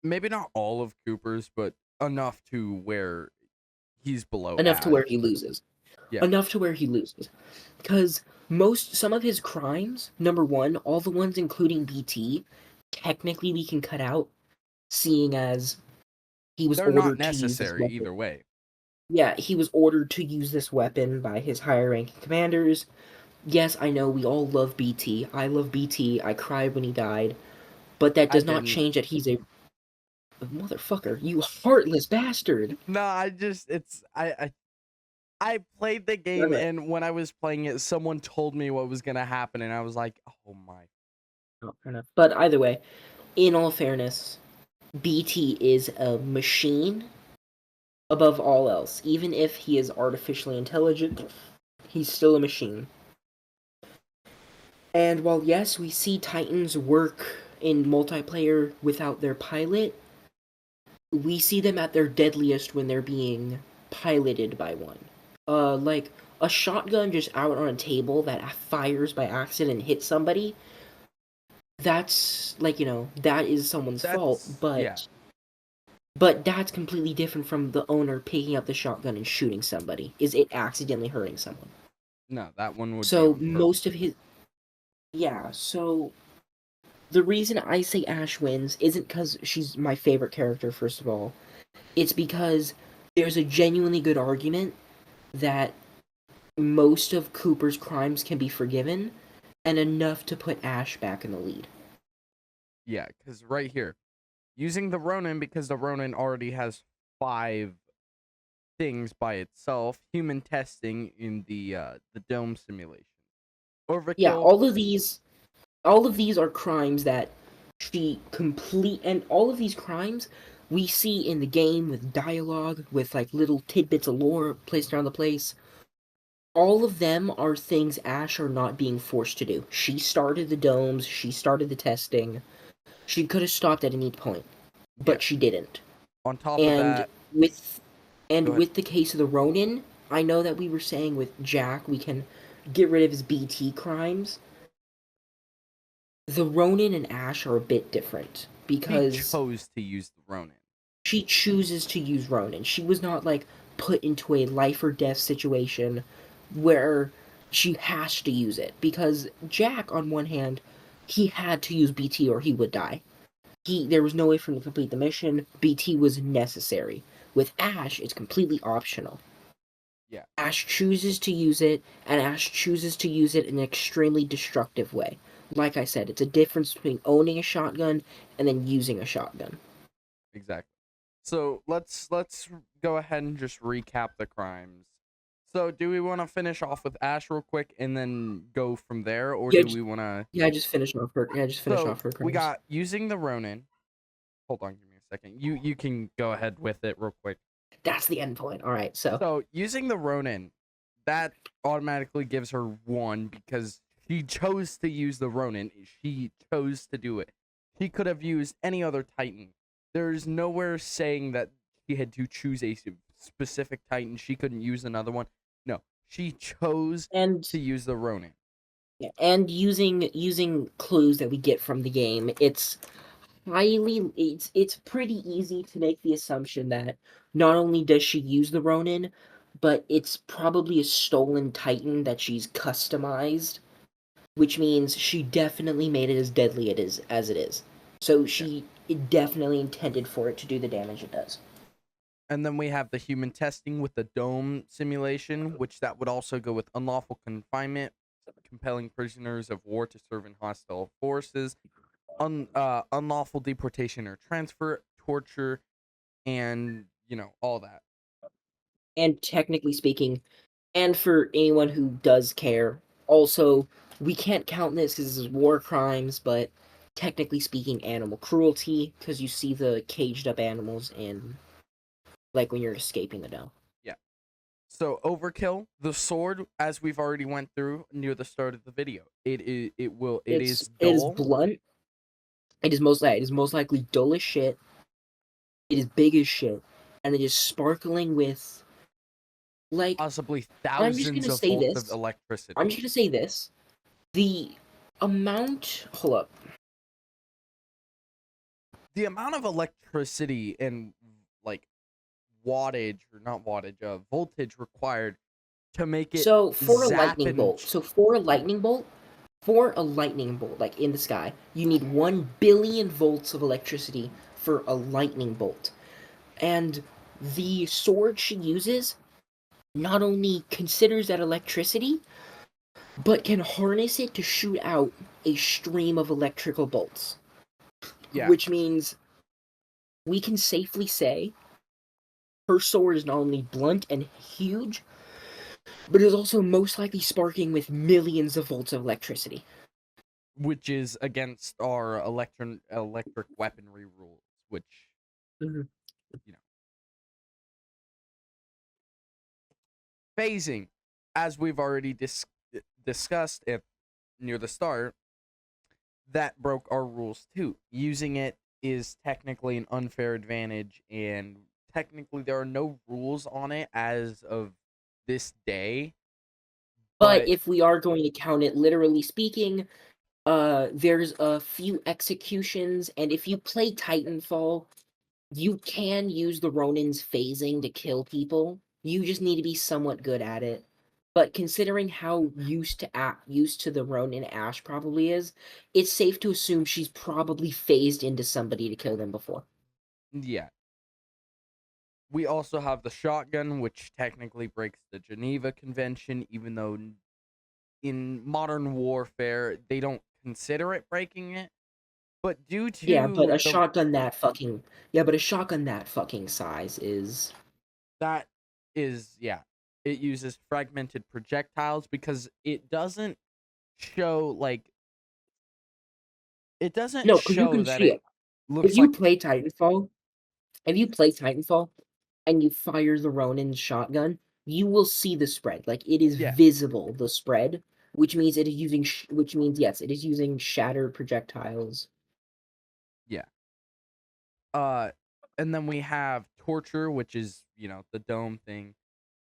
Maybe not all of Cooper's, but enough to where he's below Enough to where Ash. he loses. Yeah. Enough to where he loses. Because some of his crimes, number one, all the ones including BT, technically we can cut out, seeing as he was They're not ordered to use this necessary weapon. either way. Yeah, he was ordered to use this weapon by his higher ranking commanders. Yes, I know we all love BT. I love BT. I cried when he died. But that does not didn't. change that he's a motherfucker. You heartless bastard. No, I played the game, Damn it. and when I was playing it, someone told me what was gonna happen, and I was like, oh my. Oh, fair enough. But either way, in all fairness, BT is a machine above all else. Even if he is artificially intelligent, he's still a machine. And while yes, we see Titans work in multiplayer without their pilot, we see them at their deadliest when they're being piloted by one. Like a shotgun just out on a table that fires by accident and hits somebody. That's like, that is someone's fault, but yeah. but that's completely different from the owner picking up the shotgun and shooting somebody. Is it accidentally hurting someone? No, that one would So be on most of his... Yeah, so the reason I say Ash wins isn't because she's my favorite character, first of all. It's because there's a genuinely good argument that most of Cooper's crimes can be forgiven, and enough to put Ash back in the lead. Yeah, because right here, using the Ronin, because the Ronin already has 5 things by itself. Human testing in the dome simulation. Overkill. Yeah, all of these are crimes that she complete, and all of these crimes we see in the game with dialogue, with like little tidbits of lore placed around the place. All of them are things Ash are not being forced to do. She started the domes, she started the testing. She could have stopped at any point, but she didn't. On top of that, with the case of the Ronin, I know that we were saying with Jack we can get rid of his BT crimes. The Ronin and Ash are a bit different because she chose to use the Ronin. She chooses to use Ronin. She was not like put into a life or death situation where she has to use it, because Jack, on one hand, he had to use BT or he would die. There was no way for him to complete the mission. BT was necessary. With Ash, it's completely optional. Yeah. Ash chooses to use it, and Ash chooses to use it in an extremely destructive way. Like I said, it's a difference between owning a shotgun and then using a shotgun. Exactly. So let's go ahead and just recap the crimes. So do we want to finish off with Ash real quick and then go from there, or do we want to? Yeah, just finish off her. Yeah, just finish off her crimes. We got using the Ronin. Hold on, give me a second. You can go ahead with it real quick. That's the end point. All right, So using the Ronin, that automatically gives her 1 because she chose to use the Ronin. She chose to do it. She could have used any other Titan. There's nowhere saying that she had to choose a specific Titan. She couldn't use another one. No, She chose And to use the Ronin. and using clues that we get from the game, it's pretty easy to make the assumption that not only does she use the Ronin, but it's probably a stolen Titan that she's customized, which means she definitely made it as deadly as it is. So she definitely intended for it to do the damage it does. And then we have the human testing with the dome simulation, which that would also go with unlawful confinement, compelling prisoners of war to serve in hostile forces, unlawful deportation or transfer, torture, and all that. And technically speaking, and for anyone who does care, also, we can't count this because this is war crimes, but technically speaking, animal cruelty, because you see the caged up animals in, like, when you're escaping the dome. Yeah. So overkill, the sword, as we've already went through near the start of the video, it is It is dull. blunt. It is most likely dull as shit. It is big as shit, and it is sparkling with, like, Possibly I'm just thousands gonna of say volts of this. electricity. I'm just gonna say this. The amount. Hold up. The amount of electricity and like wattage or not wattage, voltage required to make it So for a zap lightning and bolt, for a lightning bolt, like in the sky, you need 1 billion volts of electricity for a lightning bolt. And the sword she uses not only considers that electricity, but can harness it to shoot out a stream of electrical bolts. yeah, Which means we can safely say her sword is not only blunt and huge, but is also most likely sparking with millions of volts of electricity. which is against our electric weaponry rules, which Mhm. you know phasing, as we've already discussed it near the start, that broke our rules too. Using it is technically an unfair advantage, and technically there are no rules on it as of this day. But But if we are going to count it literally speaking, there's a few executions, and if you play Titanfall, you can use the Ronin's phasing to kill people. You just need to be somewhat good at it. But considering how used to the Ronin Ash probably is, it's safe to assume she's probably phased into somebody to kill them before. yeah, we also have the shotgun, which technically breaks the Geneva Convention, even though in modern warfare they don't consider it breaking it. But due Yeah, but to a the shotgun that fucking yeah, but a shotgun that fucking size is that is it uses fragmented projectiles because show like it doesn't no, because you show can that see it it. If looks you like play Titanfall, if you play Titanfall and you fire the Ronin shotgun, you will see the spread. Like it is yeah visible, the spread, which means it is using which means yes, it is using shattered projectiles. yeah uh and then we have torture, which is the dome thing,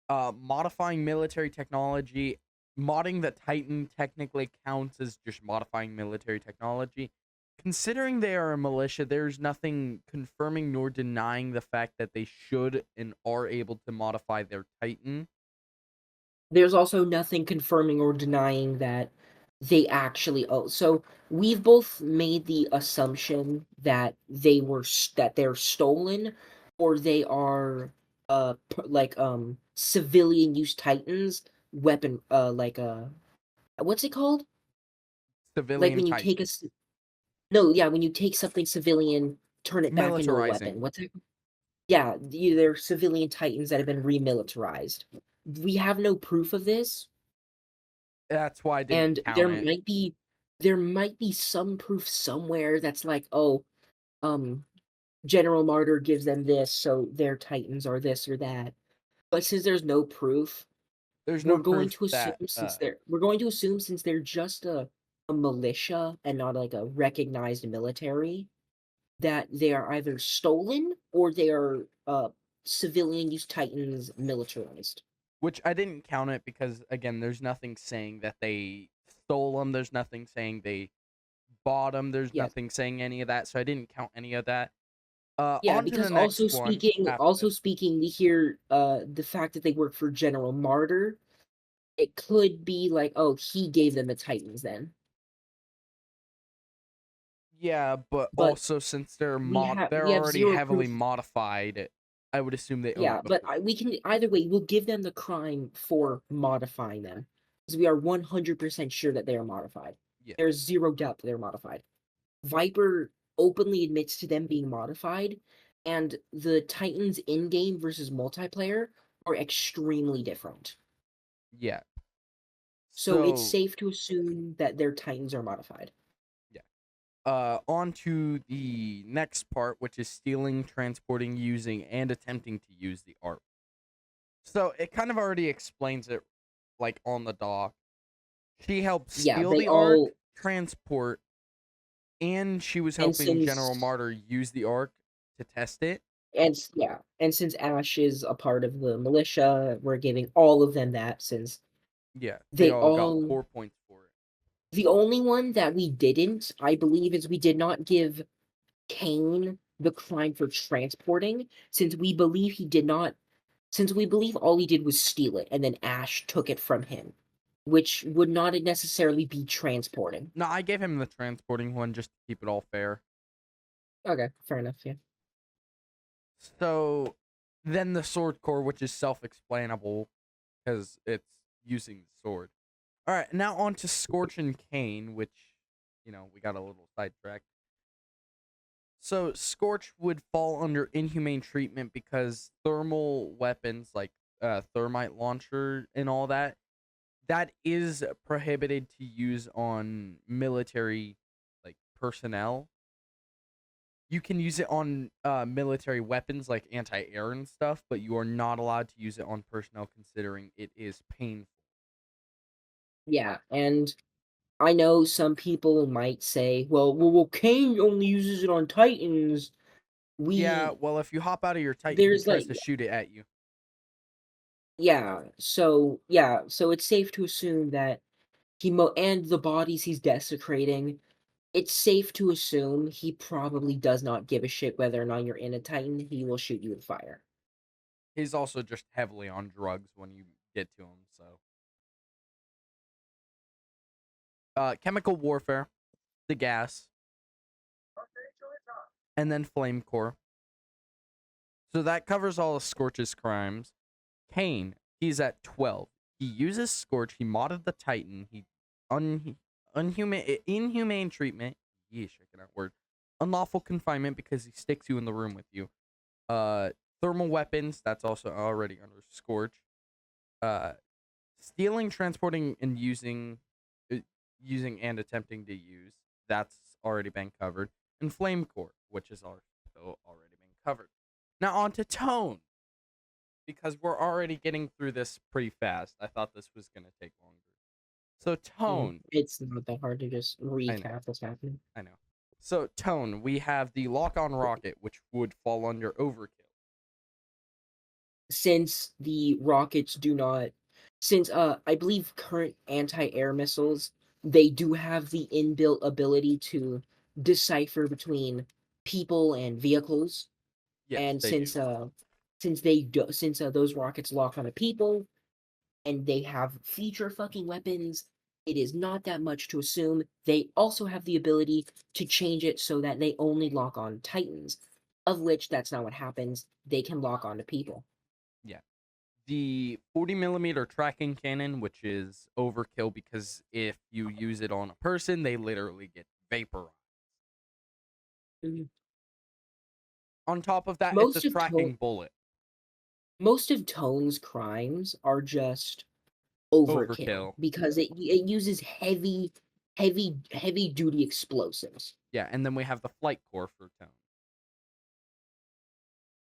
modifying military technology. Modding the Titan technically counts as just modifying military technology. Considering they are a militia, there's nothing confirming nor denying the fact that they should and are able to modify their Titan. There's also nothing confirming or denying that they actually owe. So we've both made the assumption that that they're stolen, or they are civilian use Titans weapon what's it called? Like Civilian when you Titan. take no, yeah, when you take something civilian, turn it back into a Militarizing. weapon. What's it? Yeah, they're civilian Titans that have been remilitarized. We have no proof of this, That's why I didn't and count it. there might be some proof somewhere that's like, oh, um, General Martyr gives them this, so their Titans are this or that. But since there's no proof, There's no proof that we're going to assume since they're just a militia and not like a recognized military, that they are either stolen or they are civilian use Titans militarized. which I didn't count it because again, there's nothing saying that they stole them. There's nothing saying they bought them. There's Yes. nothing saying any of that, so I didn't count any of that. Yeah, On to the because next one. After this. we hear the fact that they work for General Martyr. It could be like, oh, he gave them the Titans then. Yeah, but But also since they're they're we have already zero heavily proof. modified, I would assume they own Yeah, it but before. we can either way, we'll give them the crime for modifying them. Because we are 100% sure that they are modified. Yeah. There's zero doubt that they're modified. Viper openly admits to them being modified, and the Titans in-game versus multiplayer are extremely different. Yeah. So it's safe to assume that their Titans are modified. On to the next part, which is stealing, transporting, using, and attempting to use the art. So it kind of already explains it, like on the dock. She helped Yeah, steal they the arc, all transport, and she was and helping General since Martyr use the arc to test it. and since Ash is a part of the militia, we're giving all of them that since Yeah, they they all got all 4 points for it. the only one that we didn't, I believe, is we did not give Kane the crime for transporting, since we believe he did not since we believe all he did was steal it and then Ash took it from him, which would not necessarily be transporting. No, I gave him the transporting one just to keep it all fair. Okay, fair enough, yeah. So then the sword core, which is self-explainable because it's using the sword. All right, now on to Scorch and Kane, which, we got a little sidetracked. So Scorch would fall under inhumane treatment because thermal weapons like thermite launcher and all that, that is prohibited to use on military like personnel. You can use it on military weapons like anti-air and stuff, but you are not allowed to use it on personnel considering it is painful. Yeah, and I know some people might say, well, Kane only uses it on Titans. Yeah, We well, if you hop out of your Titan, he there's tries like to shoot it at you. so it's safe to assume that and the bodies he's desecrating, it's safe to assume he probably does not give a shit whether or not you're in a Titan. He will shoot you with fire. He's also just heavily on drugs when you get to him, so. Chemical warfare, the gas, and then flame core. So that covers all of Scorch's crimes. Kane, he's at 12. He uses Scorch. He modded the Titan. He inhumane treatment. Yeesh, I cannot word. Unlawful confinement because he sticks you in the room with you. Thermal weapons. That's also already under Scorch. Stealing, transporting, and using and attempting to use. That's already been covered. And flame core, which has also already been covered. Now on to tone. Because we're already getting through this pretty fast. I thought this was going to take longer. So tone. It's not that hard to just I know. recap what's happening. I know. So tone, we have the lock-on rocket, which would fall under overkill. Since the rockets do not, since I believe current anti-air missiles, they do have the inbuilt ability to decipher between people and vehicles. Yes, And they do. since those rockets lock onto people and they have feature fucking weapons, it is not that much to assume they also have the ability to change it so that they only lock on Titans, of which that's not what happens. They can lock onto people. Yeah. The 40mm tracking cannon, which is overkill because if you use it on a person, they literally get vaporized. Mhm. On top of that, it's Most a of tracking bullet. most of Tone's crimes are just overkill because it uses heavy duty explosives. Yeah, and then we have the flight core for tone,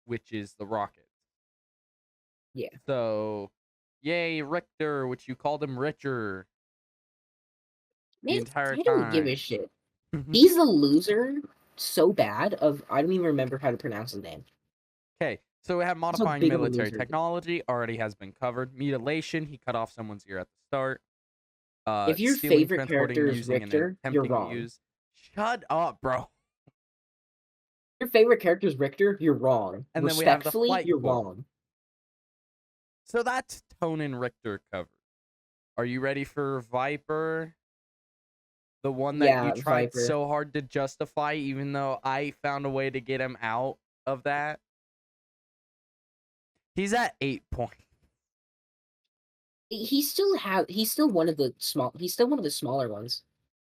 which is the rocket. Yeah. So, yay, Richter, which you called him Richer the Man, entire I don't give a time. shit. He's a loser so bad of I don't even remember how to pronounce his name. Okay, So we have How modifying big of a military loser. technology, already has been covered. Mutilation, he cut off someone's ear at the start. If your Stealing, favorite transporting, character is using, and Richter, you're attempting to wrong. use. Shut up, bro. Your favorite character is Richter, you're wrong. And then we have the Respectfully, flight you're core. wrong. So that's Tone and Richter covered. Are you ready for Viper? The one that you Yeah, tried Viper. so hard to justify, even though I found a way to get him out of that. He's at 8 points. He's still one of the smaller ones.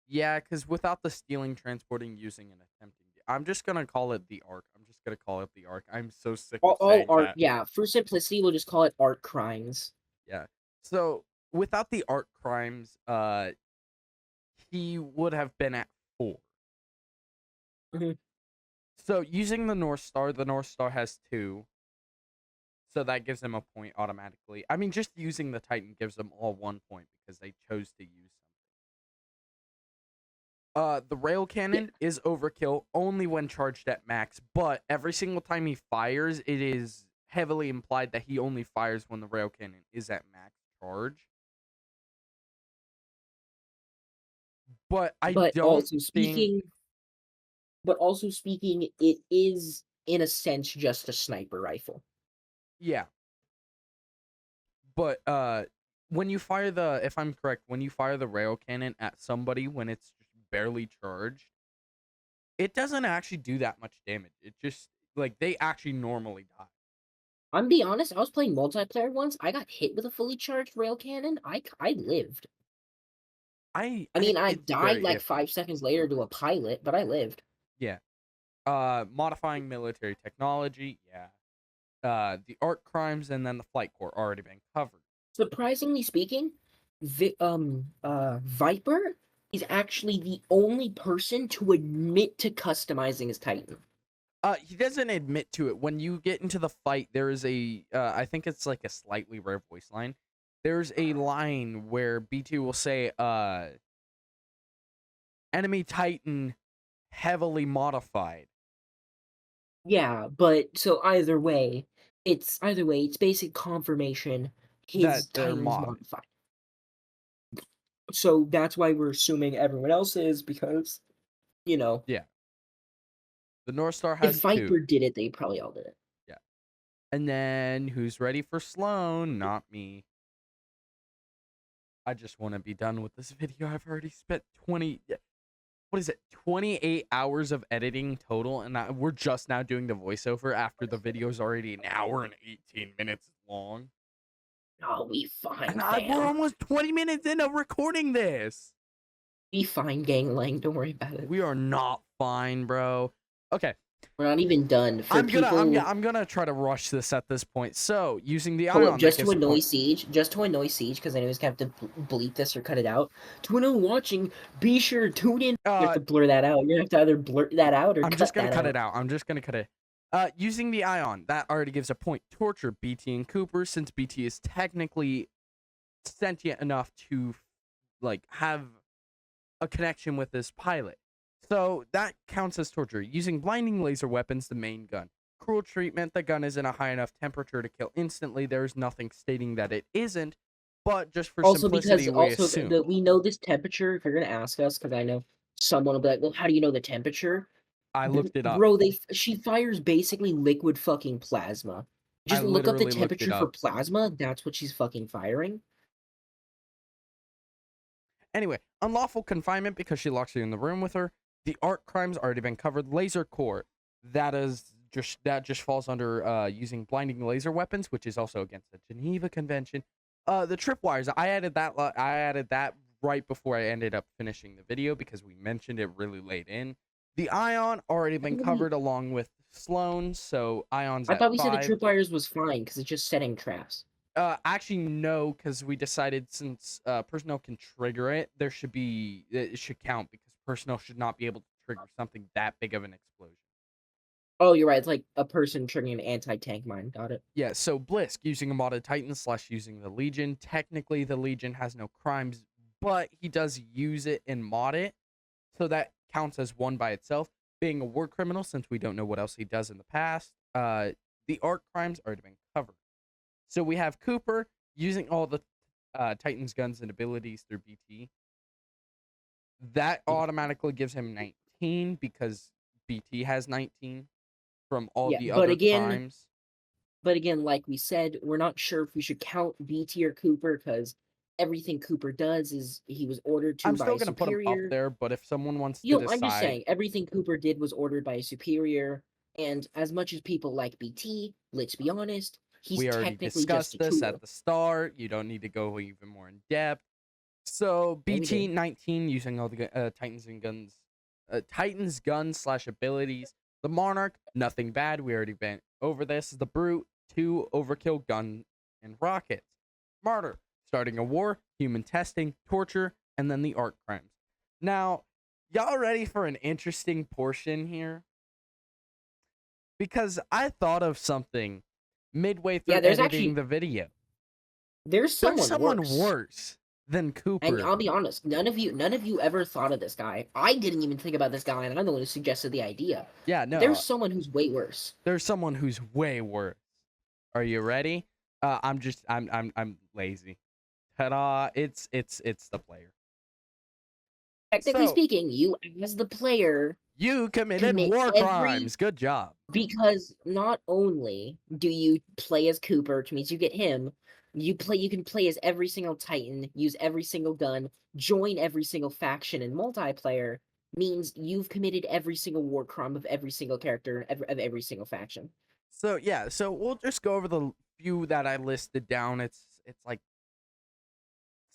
Yeah, because without the stealing, transporting, using, and attempting, I'm just gonna call it the arc. I'm just gonna call it the arc. I'm so sick of All saying art, that. yeah. For simplicity, we'll just call it art crimes. Yeah. So without the art crimes, he would have been at 4. Mhm. So using the North Star has 2. So that gives him a point automatically. I mean, just using the Titan gives them all 1 point because they chose to use something. The rail cannon is overkill only when charged at max, but every single time he fires, it is heavily implied that he only fires when the rail cannon is at max charge. But I But don't also think... speaking, it is in a sense just a sniper rifle. Yeah. But when you fire the, if I'm correct, when you fire the rail cannon at somebody when it's just barely charged, it doesn't actually do that much damage. It just, like, they actually normally die. I'm being honest, I was playing multiplayer once. I got hit with a fully charged rail cannon. I lived. I mean, I It's died very like iffy. 5 seconds later to a pilot, but I lived. Yeah. Modifying military technology, yeah. The art crimes and then the flight core already been covered. Surprisingly speaking, Viper is actually the only person to admit to customizing his Titan. He doesn't admit to it. When you get into the fight, there is a, I think it's like a slightly rare voice line. There's a line where B2 will say, enemy Titan heavily modified. Yeah, but so either way, it's basic confirmation his That they're Titan is modded. modified. So that's why we're assuming everyone else is, because, you know, Yeah. The North Star if has Viper 2. did it, they probably all did it. Yeah. And then who's ready for Sloan? Not me. I just want to be done with this video. I've already spent 28 hours of editing total, and we're just now doing the voiceover after the video's already an hour and 18 minutes long. Oh, we fine, And we're almost 20 minutes into recording this. Be fine, gangling. Don't worry about it. We are not fine, bro. Okay. We're not even done. I'm gonna try to rush this at this point. So using the ion, Just to annoy Siege, because I know he's gonna have to bleep this or cut it out. To anyone watching, be sure to tune in. You have to blur that out. You have to either blur that out or I'm just gonna cut it out. I'm just gonna cut it. Using the ion, that already gives a point. Torture BT and Cooper, since BT is technically sentient enough to, like, have a connection with this pilot. So that counts as torture. Using blinding laser weapons, the main gun. Cruel treatment, the gun is in a high enough temperature to kill instantly. There's nothing stating that it isn't, but just for simplicity, we assume. We know this temperature. If you're gonna ask us, because I know someone will be like, "Well, how do you know the temperature?" I looked it up. Bro, she fires basically liquid fucking plasma. Just look up the temperature for plasma. That's what she's fucking firing. Anyway, unlawful confinement because she locks you in the room with her. The art crimes already been covered. Laser core, that just falls under using blinding laser weapons, which is also against the Geneva Convention. The tripwires, I added that right before I ended up finishing the video because we mentioned it really late in. The ion already been covered along with Sloan, so ion's I thought we 5. said the tripwires was fine because it's just setting traps. Actually, no, because we decided since personnel can trigger it, it should count because personnel should not be able to trigger something that big of an explosion. Oh, you're right. It's like a person triggering an anti-tank mine. Got it. Yeah, so Blisk using a modded Titan / using the Legion. Technically, the Legion has no crimes, but he does use it and mod it, so that counts as one by itself. Being a war criminal, since we don't know what else he does in the past. The art crimes already been covered. So we have Cooper using all the Titan's guns and abilities through BT. That automatically gives him 19 because BT has 19 from all Yeah, the but other again, crimes. like we said, we're not sure if we should count BT or Cooper because everything Cooper does is he was ordered to I'm by still a going to put him up superior. there, but if someone wants to You know, I'm just decide, saying, everything Cooper did was ordered by a superior, and as much as people like BT, let's be honest, he's we already technically just discussed a this tool. at the start. You don't need to go even more in depth. So Yeah, we BT did. 19 using all the Titans and guns, Titans guns / abilities. The Monarch, nothing bad. We already went over this. The Brute, 2 overkill gun and rockets. Martyr, starting a war, human testing, torture, and then the art crimes. Now, y'all ready for an interesting portion here? Because I thought of something midway through Yeah, there's editing actually the video. there's There's someone someone worse. worse than And Cooper. I'll be honest, none of you ever thought of this guy. I didn't even think about this guy, and I'm the one who suggested the idea. Yeah, no. There's someone who's way worse. There's someone who's way worse. Are you ready? I'm lazy. Ta-da! It's the player. Technically So speaking, you as the player you committed commit war every crimes. Good job. because not only do you play as Cooper, which means you get him, you can play as every single Titan, use every single gun, join every single faction in multiplayer, means you've committed every single war crime of every single character of every single faction. So yeah, so we'll just go over the few that I listed down. It's like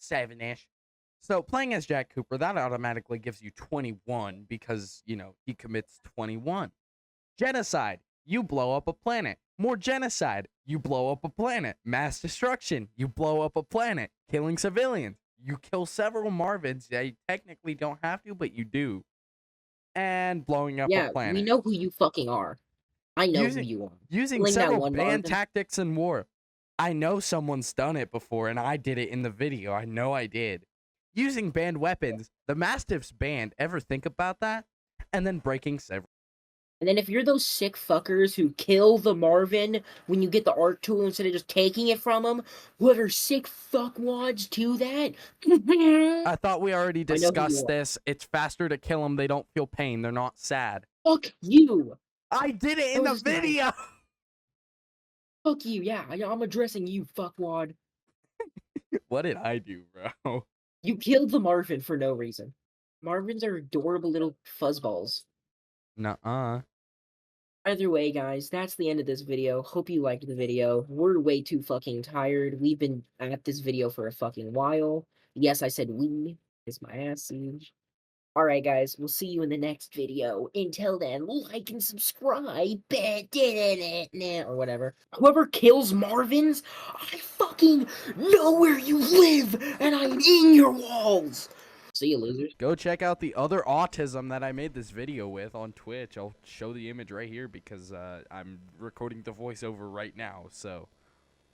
7-ish. So playing as Jack Cooper, that automatically gives you 21 because, you know, he commits 21. Genocide, you blow up a planet. More genocide, you blow up a planet. Mass destruction, you blow up a planet. Killing civilians, you kill several Marvins. Yeah, you technically don't have to, but you do. And blowing up a Yeah, planet. we know who you fucking are. I know who you are. Using Killing that several one banned Marvin. tactics in war. I know someone's done it before, and I did it in the video. I know I did. Using banned weapons. The Mastiff's banned. Ever think about that? And then breaking several. And then if you're those sick fuckers who kill the Marvin when you get the art tool instead of just taking it from them, what are sick fuckwads to that? I thought we already I know who you discussed are. this. It's faster to kill them. They don't feel pain. They're not sad. Fuck you! I did it in That the was just nice. video. Fuck you, yeah, I'm addressing you, fuckwad. What did I do, bro? You killed the Marvin for no reason. Marvins are adorable little fuzzballs. Nuh-uh. Either way, guys, that's the end of this video. Hope you liked the video. We're way too fucking tired. We've been at this video for a fucking while. Yes, I said we. It's my ass siege. Alright, guys, we'll see you in the next video. Until then, like and subscribe. Or whatever. Whoever kills Marvins, I fucking know where you live, and I'm in your walls. See you, losers. Go check out the other autism that I made this video with on Twitch. I'll show the image right here because I'm recording the voiceover right now, so...